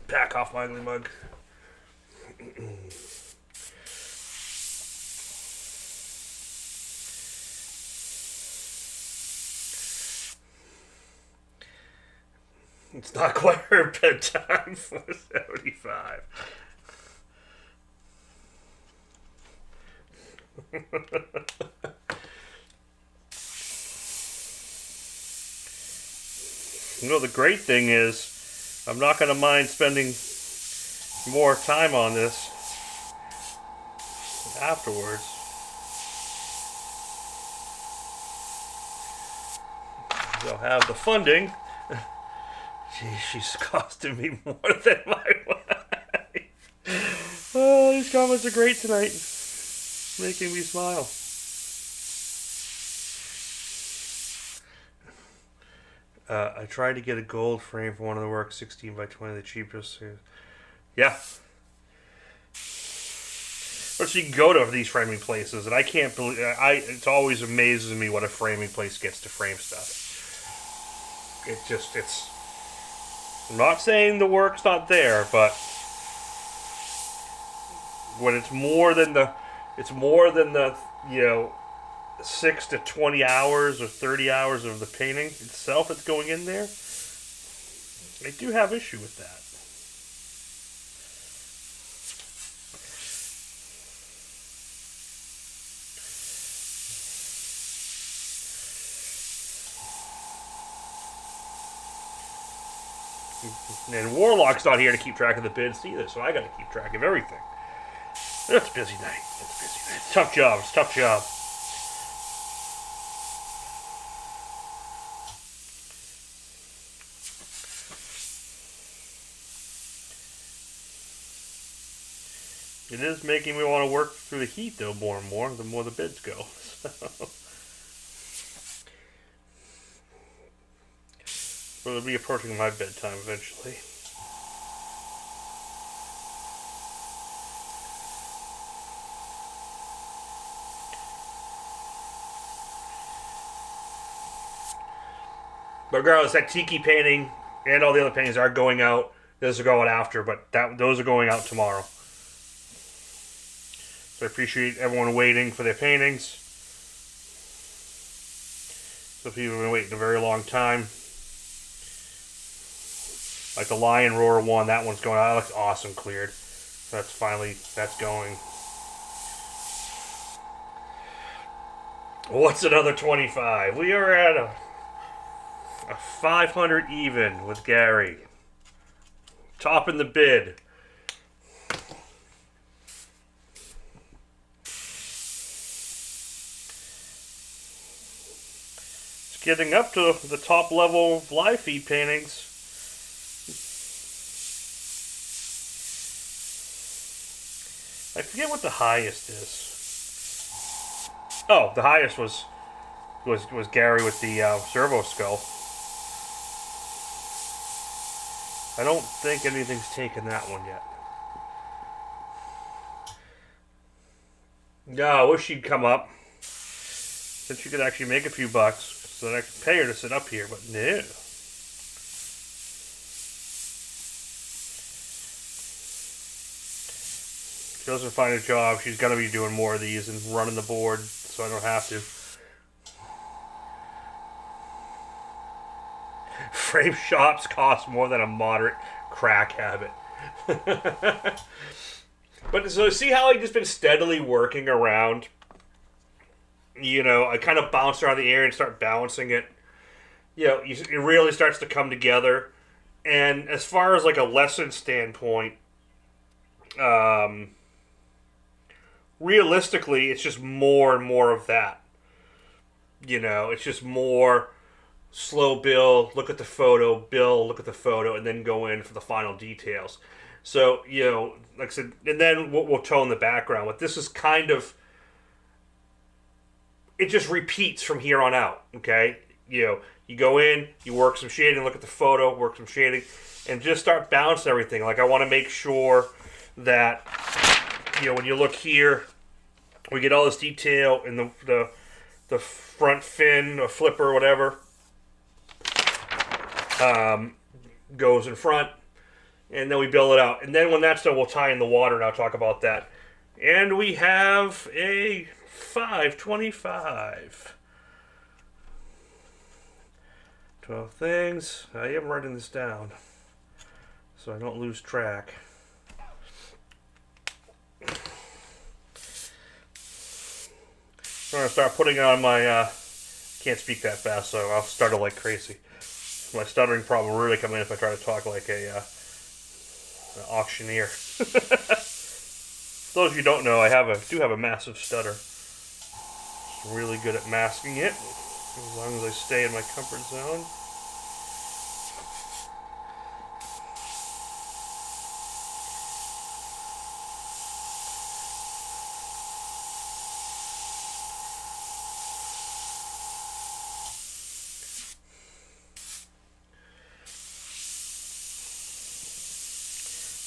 pack off my ugly mug. It's not quite her bedtime. 475. The great thing is, I'm not going to mind spending more time on this afterwards. They'll have the funding. Gee, she's costing me more than my wife. Oh, these comments are great tonight. Making me smile. I tried to get a gold frame for one of the works, 16 by 20, the cheapest. Yeah. But you can go to these framing places, and I can't believe... it always amazes me what a framing place gets to frame stuff. It's... I'm not saying the work's not there, but when it's more than the 6 to 20 hours or 30 hours of the painting itself that's going in there, I do have issue with that. And Warlock's not here to keep track of the bids either, so I got to keep track of everything. It's a busy night. It's a busy night. It's a tough job. It's a tough job. It is making me want to work through the heat, though, more and more, the more the bids go. So it'll be approaching my bedtime eventually. But regardless, that Tiki painting and all the other paintings are going out. Those are going after, but those are going out tomorrow. So I appreciate everyone waiting for their paintings. Some people have been waiting a very long time. Like the Lion Roar one, that one's going out. That looks awesome cleared. So that's going. What's another 25? We are at a 500 even with Gary. Topping the bid. It's getting up to the top level of live feed paintings. I forget what the highest is. Oh, the highest was was Gary with the servo skull. I don't think anything's taken that one yet. No, I wish she'd come up. Since she could actually make a few bucks, so that I could pay her to sit up here, but no. She doesn't find a job. She's going to be doing more of these and running the board, so I don't have to. Frame shops cost more than a moderate crack habit. But so see how I've just been steadily working around? You know, I kind of bounce around the air and start balancing it. You know, it really starts to come together. And as far as like a lesson standpoint, realistically, it's just more and more of that. You know, it's just more slow build, look at the photo, build, look at the photo, and then go in for the final details. So, you know, like I said, and then we'll tone the background. But this is kind of, it just repeats from here on out, okay? You know, you go in, you work some shading, look at the photo, work some shading, and just start balancing everything. Like, I want to make sure that, you know, when you look here, we get all this detail in the front fin or flipper or whatever goes in front, and then we build it out. And then when that's done, we'll tie in the water, and I'll talk about that. And we have a 525. 12 things. I am writing this down so I don't lose track. I'm going to start putting on my, can't speak that fast, so I'll stutter like crazy. My stuttering problem will really come in if I try to talk like an auctioneer. Those of you who don't know, I do have a massive stutter. I'm really good at masking it, as long as I stay in my comfort zone.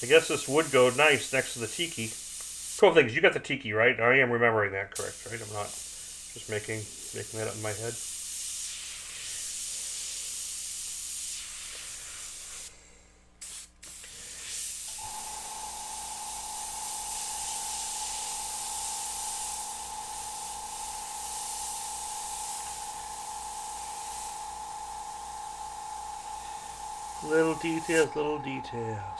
I guess this would go nice next to the tiki. 12 things. You got the tiki, right? I am remembering that correct, right? I'm not just making that up in my head. Little details, little details.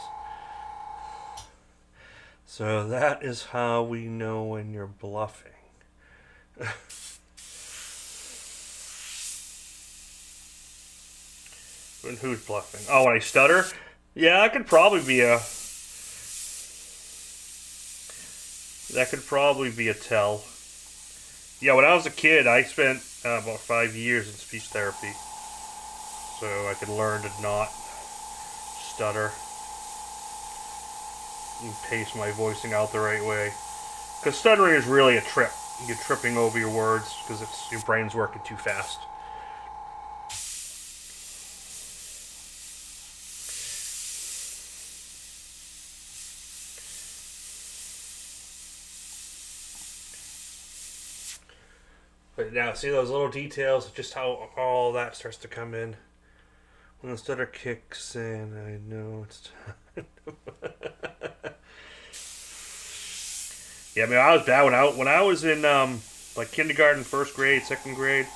So that is how we know when you're bluffing. When who's bluffing? Oh, when I stutter? Yeah, that could probably be a tell. Yeah, when I was a kid, I spent about 5 years in speech therapy, so I could learn to not stutter and pace my voicing out the right way. Because stuttering is really a trip. You're tripping over your words because your brain's working too fast. But now, see those little details, just how all that starts to come in. When the stutter kicks in, I know it's time. Yeah, I mean, I was bad when I was in like kindergarten, first grade, second grade.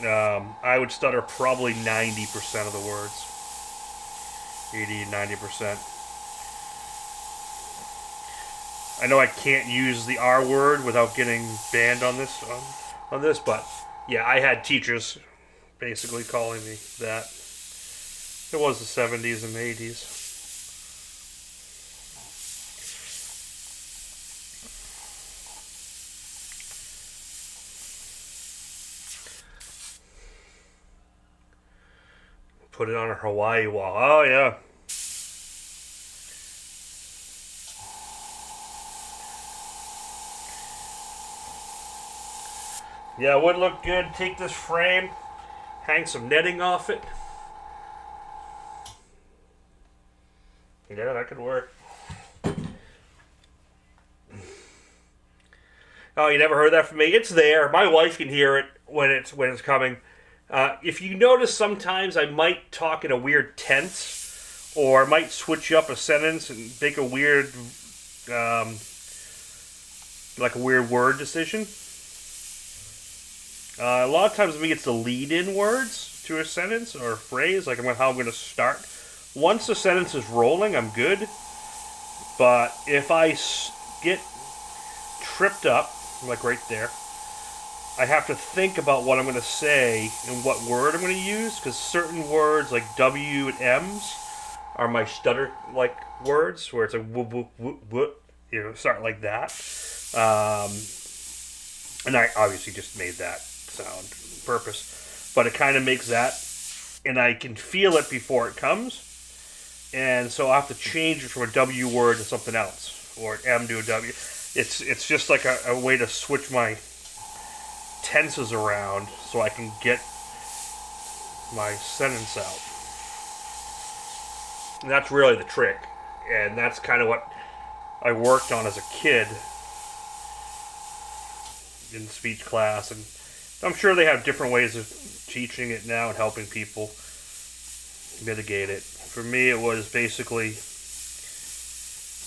I would stutter probably 90% of the words, 80-90%. I know I can't use the R word without getting banned on this, but yeah, I had teachers basically calling me that. It was the 70s and 80s. Put it on a Hawaii wall. Oh, yeah. Yeah, it would look good. Take this frame, hang some netting off it. Yeah, that could work. Oh, you never heard that from me? It's there. My wife can hear it when it's coming. If you notice, sometimes I might talk in a weird tense, or I might switch up a sentence and make a weird, like a weird word decision. A lot of times, for me, it's the lead-in words to a sentence or a phrase, like how I'm going to start. Once the sentence is rolling, I'm good. But if I get tripped up, like right there, I have to think about what I'm going to say and what word I'm going to use, because certain words like W and M's are my stutter-like words, where it's like whoop, whoop, whoop, whoop, start like that. And I obviously just made that sound on purpose, but it kind of makes that, and I can feel it before it comes, and so I have to change it from a W word to something else, or an M to a W. It's just like a way to switch my tenses around so I can get my sentence out. And that's really the trick, and that's kind of what I worked on as a kid in speech class, and I'm sure they have different ways of teaching it now and helping people mitigate it. For me, it was basically,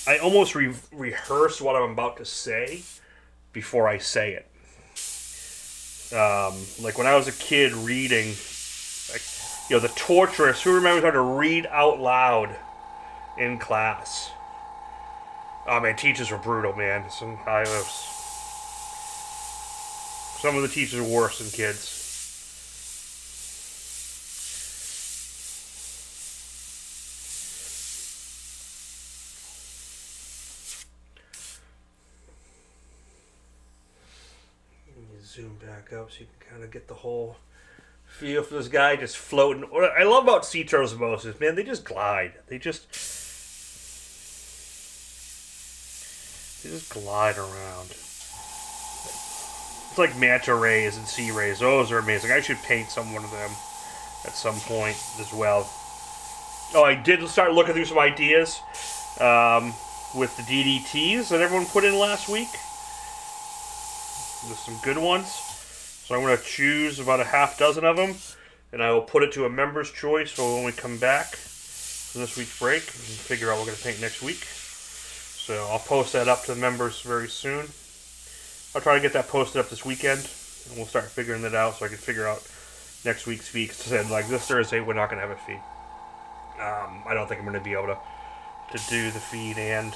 I almost rehearse what I'm about to say before I say it. Like when I was a kid reading, like, the torturous, who remembers how to read out loud in class? Oh man, teachers were brutal, man. Some of the teachers are worse than kids. Zoom back up so you can kind of get the whole feel for this guy just floating. What I love about sea turtles the most is, man, they just glide. They just glide around. It's like manta rays and sea rays. Those are amazing. I should paint one of them at some point as well. Oh, I did start looking through some ideas with the DDTs that everyone put in last week. There's some good ones. So I'm going to choose about a half dozen of them, and I will put it to a member's choice for when we come back from this week's break and figure out what we're going to paint next week. So I'll post that up to the members very soon. I'll try to get that posted up this weekend, and we'll start figuring that out so I can figure out next week's fee. Because like this Thursday, we're not going to have a fee. I don't think I'm going to be able to do the feed and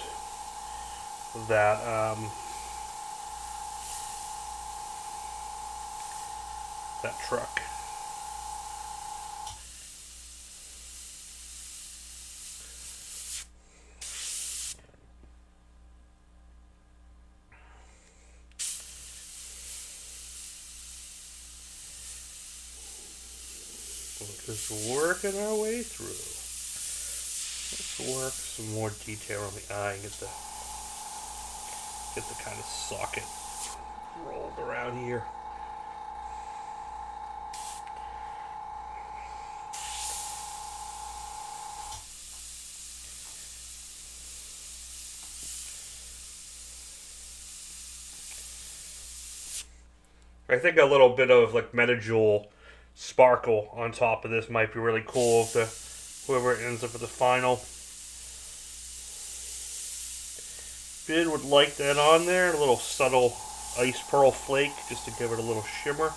that that truck. We're just working our way through. Let's work some more detail on the eye and get the kind of socket rolled around here. I think a little bit of like Metajoule sparkle on top of this might be really cool if whoever ends up with the final bid would like that on there. A little subtle ice pearl flake just to give it a little shimmer.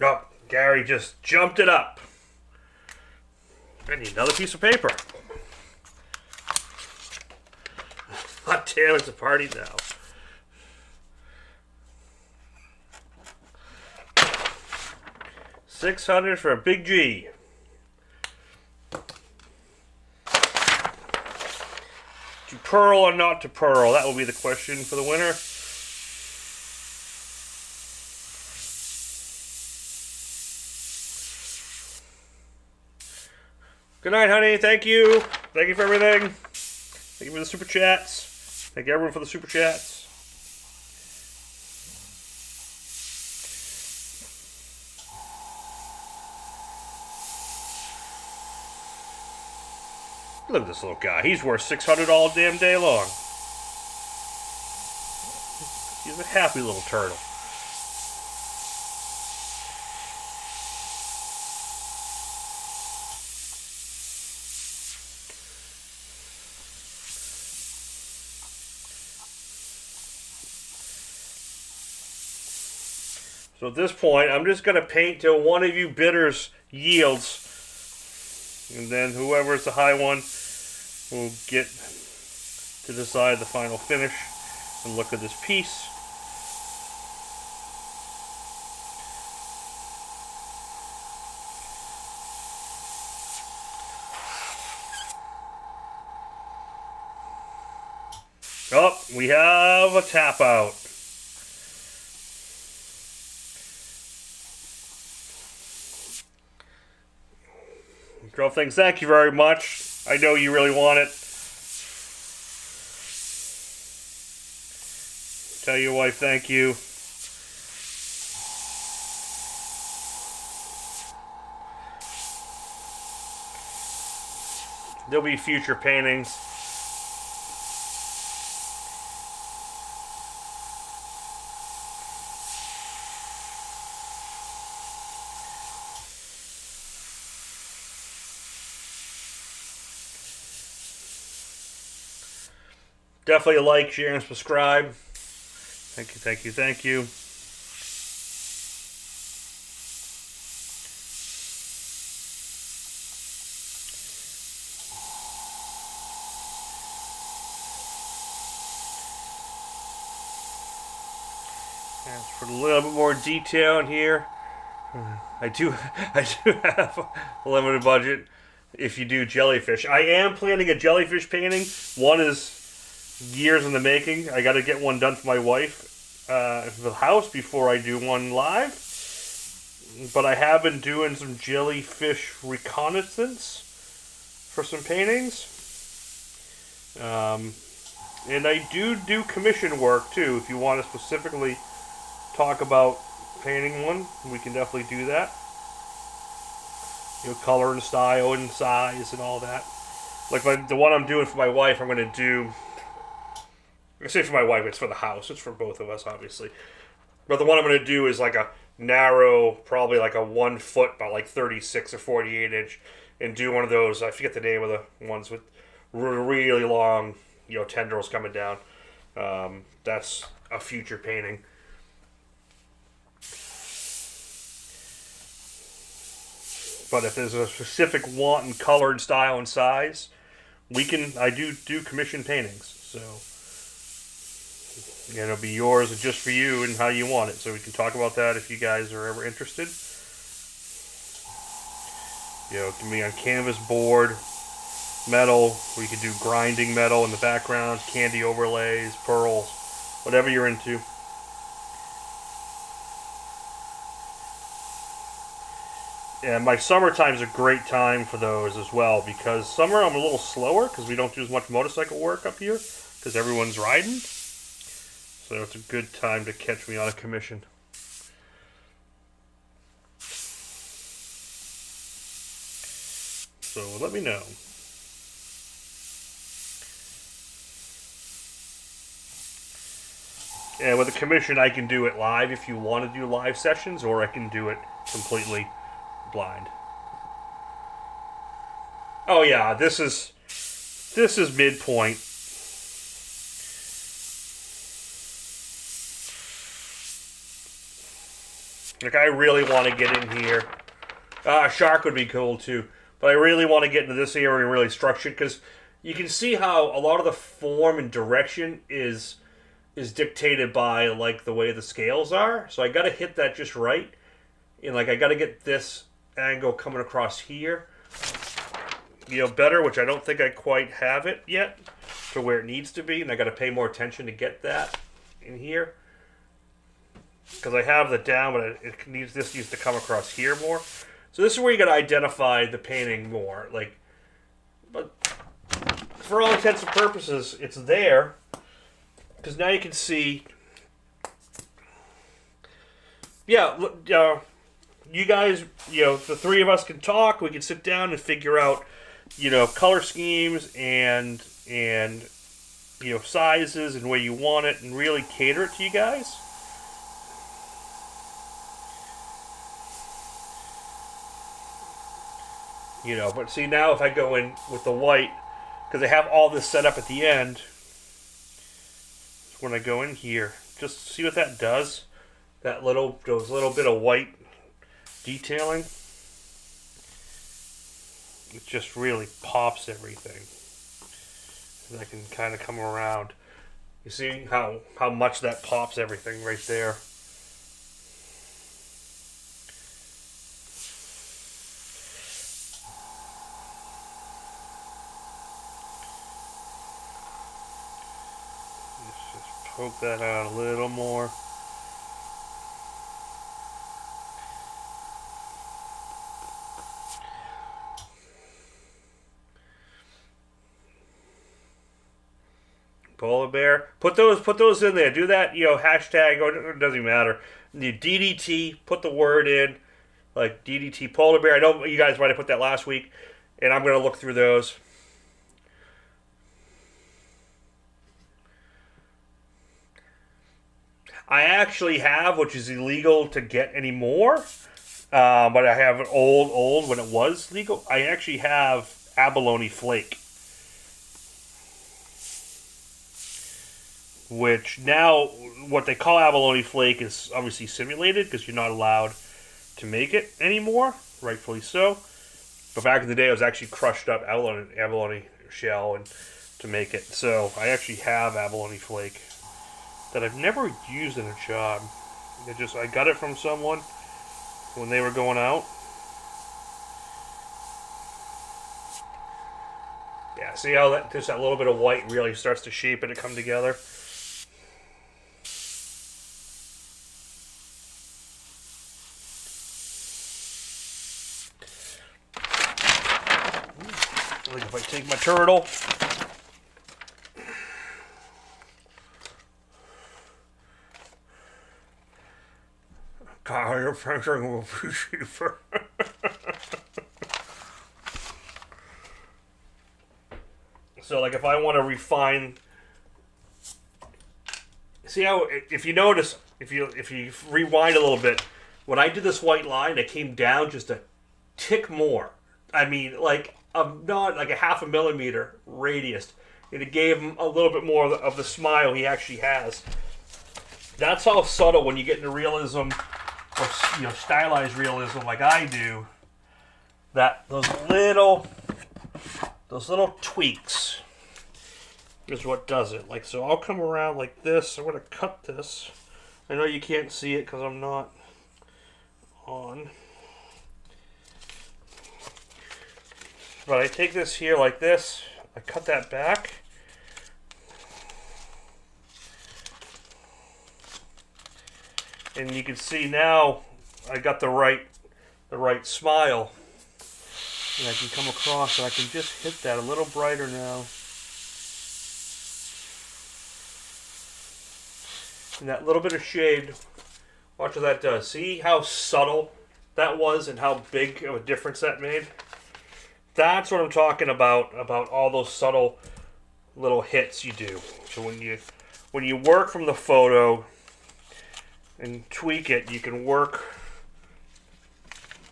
Oh, Gary just jumped it up. I need another piece of paper. Hot damn, it's a party now. $600 for a big G. To pearl or not to pearl? That will be the question for the winner. Good night, honey. Thank you. Thank you for everything. Thank you for the super chats. Thank you everyone for the super chats. Look at this little guy. He's worth 600 all damn day long. He's a happy little turtle. So at this point, I'm just going to paint till one of you bidders yields. And then whoever's the high one will get to decide the final finish. And look at this piece. Oh, we have a tap out. Drove things, thank you very much. I know you really want it. Tell your wife thank you. There'll be future paintings. Definitely like, share, and subscribe. Thank you, thank you, thank you. Let's put a little bit more detail in here. I do have a limited budget if you do jellyfish. I am planning a jellyfish painting. One is years in the making. I got to get one done for my wife for the house before I do one live. But I have been doing some jellyfish reconnaissance for some paintings. And I do commission work too. If you want to specifically talk about painting one, we can definitely do that. You know, color and style and size and all that. Like the one I'm doing for my wife, I'm going to do. I say for my wife, it's for the house. It's for both of us, obviously. But the one I'm going to do is like a narrow, probably like a 1 foot by like 36 or 48 inch, and do one of those. I forget the name of the ones with really long, you know, tendrils coming down. That's a future painting. But if there's a specific want in color and style and size, I do commission paintings. So, and it'll be yours and just for you and how you want it. So we can talk about that if you guys are ever interested. You know, it can be on canvas, board, metal. We could do grinding metal in the background, candy overlays, pearls, whatever you're into. And my summertime is a great time for those as well, because summer I'm a little slower because we don't do as much motorcycle work up here because everyone's riding. So it's a good time to catch me on a commission. So let me know. And with a commission, I can do it live if you want to do live sessions, or I can do it completely blind. Oh yeah, this is midpoint. Like, I really want to get in here. A shark would be cool too, but I really want to get into this area and really structure it, because you can see how a lot of the form and direction is dictated by like the way the scales are. So I got to hit that just right, and like I got to get this angle coming across here, you know, better, which I don't think I quite have it yet to where it needs to be, and I got to pay more attention to get that in here, because I have the down, but this needs to come across here more. So this is where you got to identify the painting more. Like, for all intents and purposes, it's there. Because now you can see... Yeah, look, you guys, the three of us can talk. We can sit down and figure out, color schemes and sizes and where you want it, and really cater it to you guys. But see now if I go in with the white, because I have all this set up at the end, when I go in here, just see what that does. Those little bit of white detailing, it just really pops everything. And I can kind of come around. You see how much that pops everything right there. Let's just poke that out a little more. Polar bear. Put those in there. Do that, hashtag, or it doesn't matter. The DDT, put the word in, like DDT polar bear. I know you guys might have put that last week, and I'm going to look through those. I actually have, which is illegal to get anymore, but I have an old when it was legal. I actually have abalone flake. Which now, what they call abalone flake is obviously simulated because you're not allowed to make it anymore, rightfully so. But back in the day, it was actually crushed up abalone shell and to make it. So I actually have abalone flake that I've never used in a job. I got it from someone when they were going out. Yeah, see how just that little bit of white really starts to shape it and come together. Like if I take my turtle, God, your friends are going to appreciate it. So, like, if I want to refine, see how if you notice, if you rewind a little bit, when I did this white line, it came down just a tick more. I mean, like. Not like a 0.5 millimeter radius, and it gave him a little bit more of the smile he actually has. That's how subtle when you get into realism, or stylized realism like I do. That those little tweaks is what does it. Like so, I'll come around like this. I'm gonna cut this. I know you can't see it because I'm not on. But I take this here like this, I cut that back, and you can see now I got the right smile, and I can come across and I can just hit that a little brighter now. And that little bit of shade, watch what that does. See how subtle that was and how big of a difference that made? That's what I'm talking about all those subtle little hits you do. So when you work from the photo and tweak it, you can work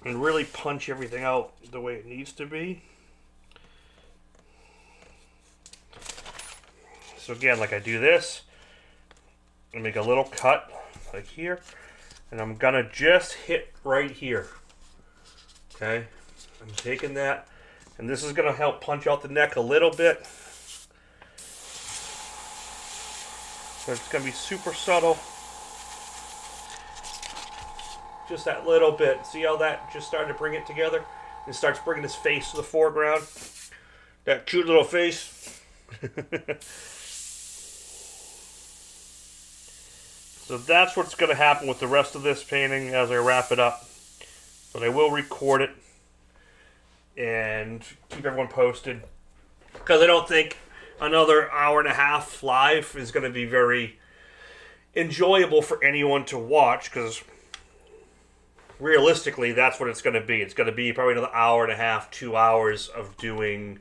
and really punch everything out the way it needs to be. So again, like I do this, I make a little cut like here, and I'm gonna just hit right here. Okay, I'm taking that. And this is going to help punch out the neck a little bit. So it's going to be super subtle. Just that little bit. See how that just started to bring it together? It starts bringing his face to the foreground. That cute little face. So that's what's going to happen with the rest of this painting as I wrap it up. But I will record it and keep everyone posted. Because I don't think another hour and a half live is going to be very enjoyable for anyone to watch, because realistically, that's what it's going to be. It's going to be probably another hour and a half, 2 hours of doing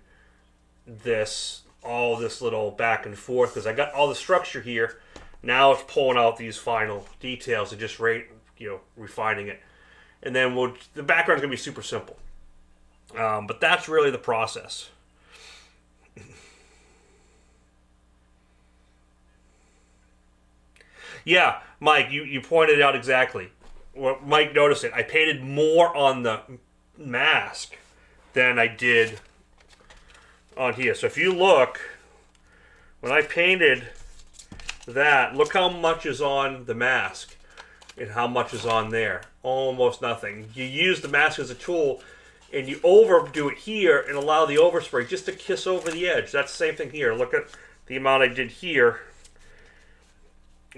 this, all this little back and forth, because I got all the structure here. Now it's pulling out these final details and just refining it. And then the background's going to be super simple. But that's really the process. Yeah, Mike, you pointed it out exactly. Well, Mike noticed it. I painted more on the mask than I did on here. So if you look, when I painted that, look how much is on the mask and how much is on there. Almost nothing. You use the mask as a tool and you overdo it here and allow the overspray just to kiss over the edge. That's the same thing here. Look at the amount I did here.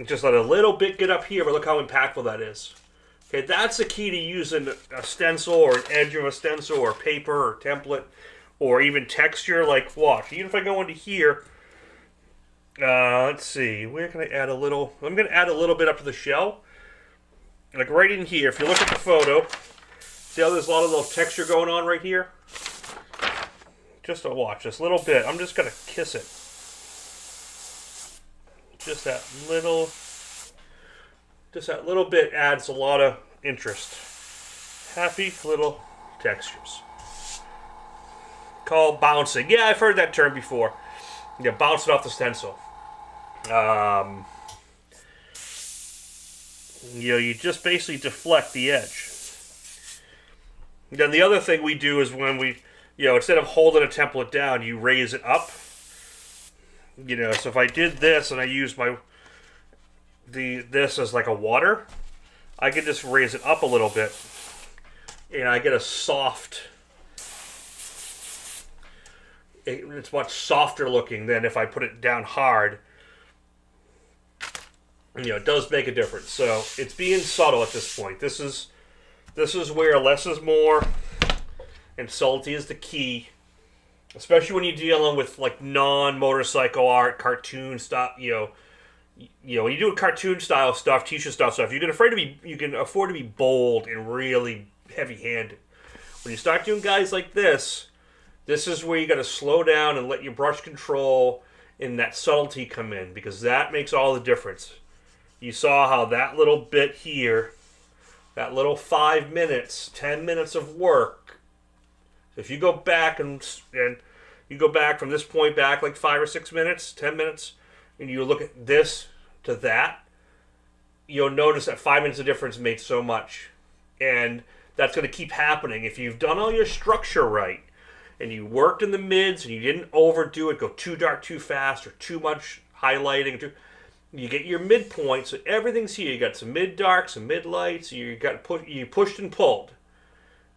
Just let a little bit get up here, but look how impactful that is. Okay, that's the key to using a stencil or an edge of a stencil or paper or template or even texture. Like, watch. Even if I go into here, let's see, where can I add a little? I'm going to add a little bit up to the shell. Like right in here, if you look at the photo, see how there's a lot of little texture going on right here? Just to watch, this little bit. I'm just going to kiss it. Just that little bit adds a lot of interest. Happy little textures. Called bouncing. Yeah, I've heard that term before. Yeah, bounce it off the stencil. You just basically deflect the edge. Then the other thing we do is when we, instead of holding a template down, you raise it up. So if I did this and I used this as like a water, I can just raise it up a little bit and I get a soft, it's much softer looking than if I put it down hard. It does make a difference. So it's being subtle at this point. This is where less is more and subtlety is the key. Especially when you're dealing with like non-motorcycle art, cartoon stuff, when you do cartoon style stuff, t-shirt style stuff, you can afford to be bold and really heavy-handed. When you start doing guys like this is where you got to slow down and let your brush control and that subtlety come in, because that makes all the difference. You saw how that little bit here, that little 5 minutes, 10 minutes of work. If you go back and you go back from this point back like 5 or 6 minutes, 10 minutes, and you look at this to that, you'll notice that 5 minutes of difference made so much. And that's going to keep happening. If you've done all your structure right, and you worked in the mids, and you didn't overdo it, go too dark too fast, or too much highlighting, you get your midpoint, so everything's here. You got some mid-dark, some mid-lights, you pushed and pulled.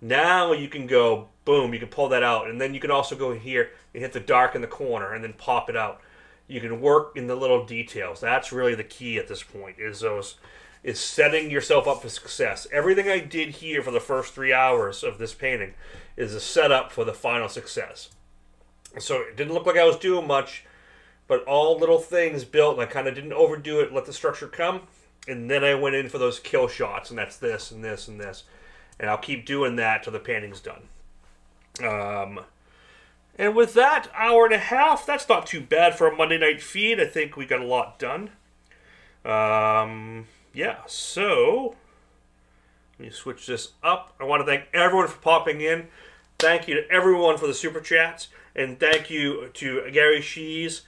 Now you can go, boom, you can pull that out. And then you can also go here and hit the dark in the corner and then pop it out. You can work in the little details. That's really the key at this point, is setting yourself up for success. Everything I did here for the first 3 hours of this painting is a setup for the final success. So it didn't look like I was doing much, but all little things built, and I kind of didn't overdo it, let the structure come. And then I went in for those kill shots, and that's this and this and this. And I'll keep doing that till the painting's done. And with that, hour and a half, that's not too bad for a Monday night feed. I think we got a lot done. Yeah, so let me switch this up. I want to thank everyone for popping in. Thank you to everyone for the super chats. And thank you to Gary Shees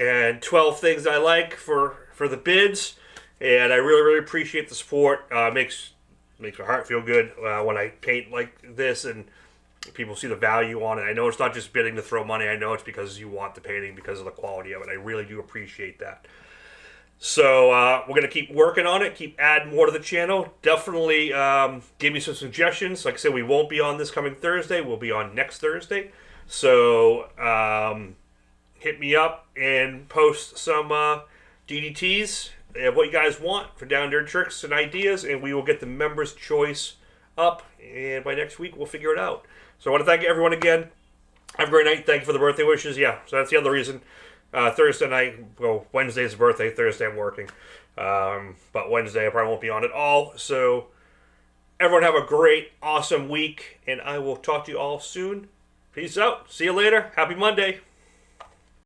and 12 Things I Like for the bids. And I really, really appreciate the support. Makes my heart feel good when I paint like this and people see the value on it. I know it's not just bidding to throw money. I know it's because you want the painting because of the quality of it. I really do appreciate that. So we're going to keep working on it, keep adding more to the channel. Definitely give me some suggestions. Like I said, we won't be on this coming Thursday. We'll be on next Thursday. So hit me up and post some DDTs and what you guys want for down there tricks and ideas, and we will get the members' choice up. And by next week, we'll figure it out. So I want to thank everyone again. Have a great night. Thank you for the birthday wishes. Yeah, so that's the other reason. Thursday night, well, Wednesday's birthday. Thursday I'm working. But Wednesday I probably won't be on at all. So everyone have a great, awesome week, and I will talk to you all soon. Peace out. See you later. Happy Monday.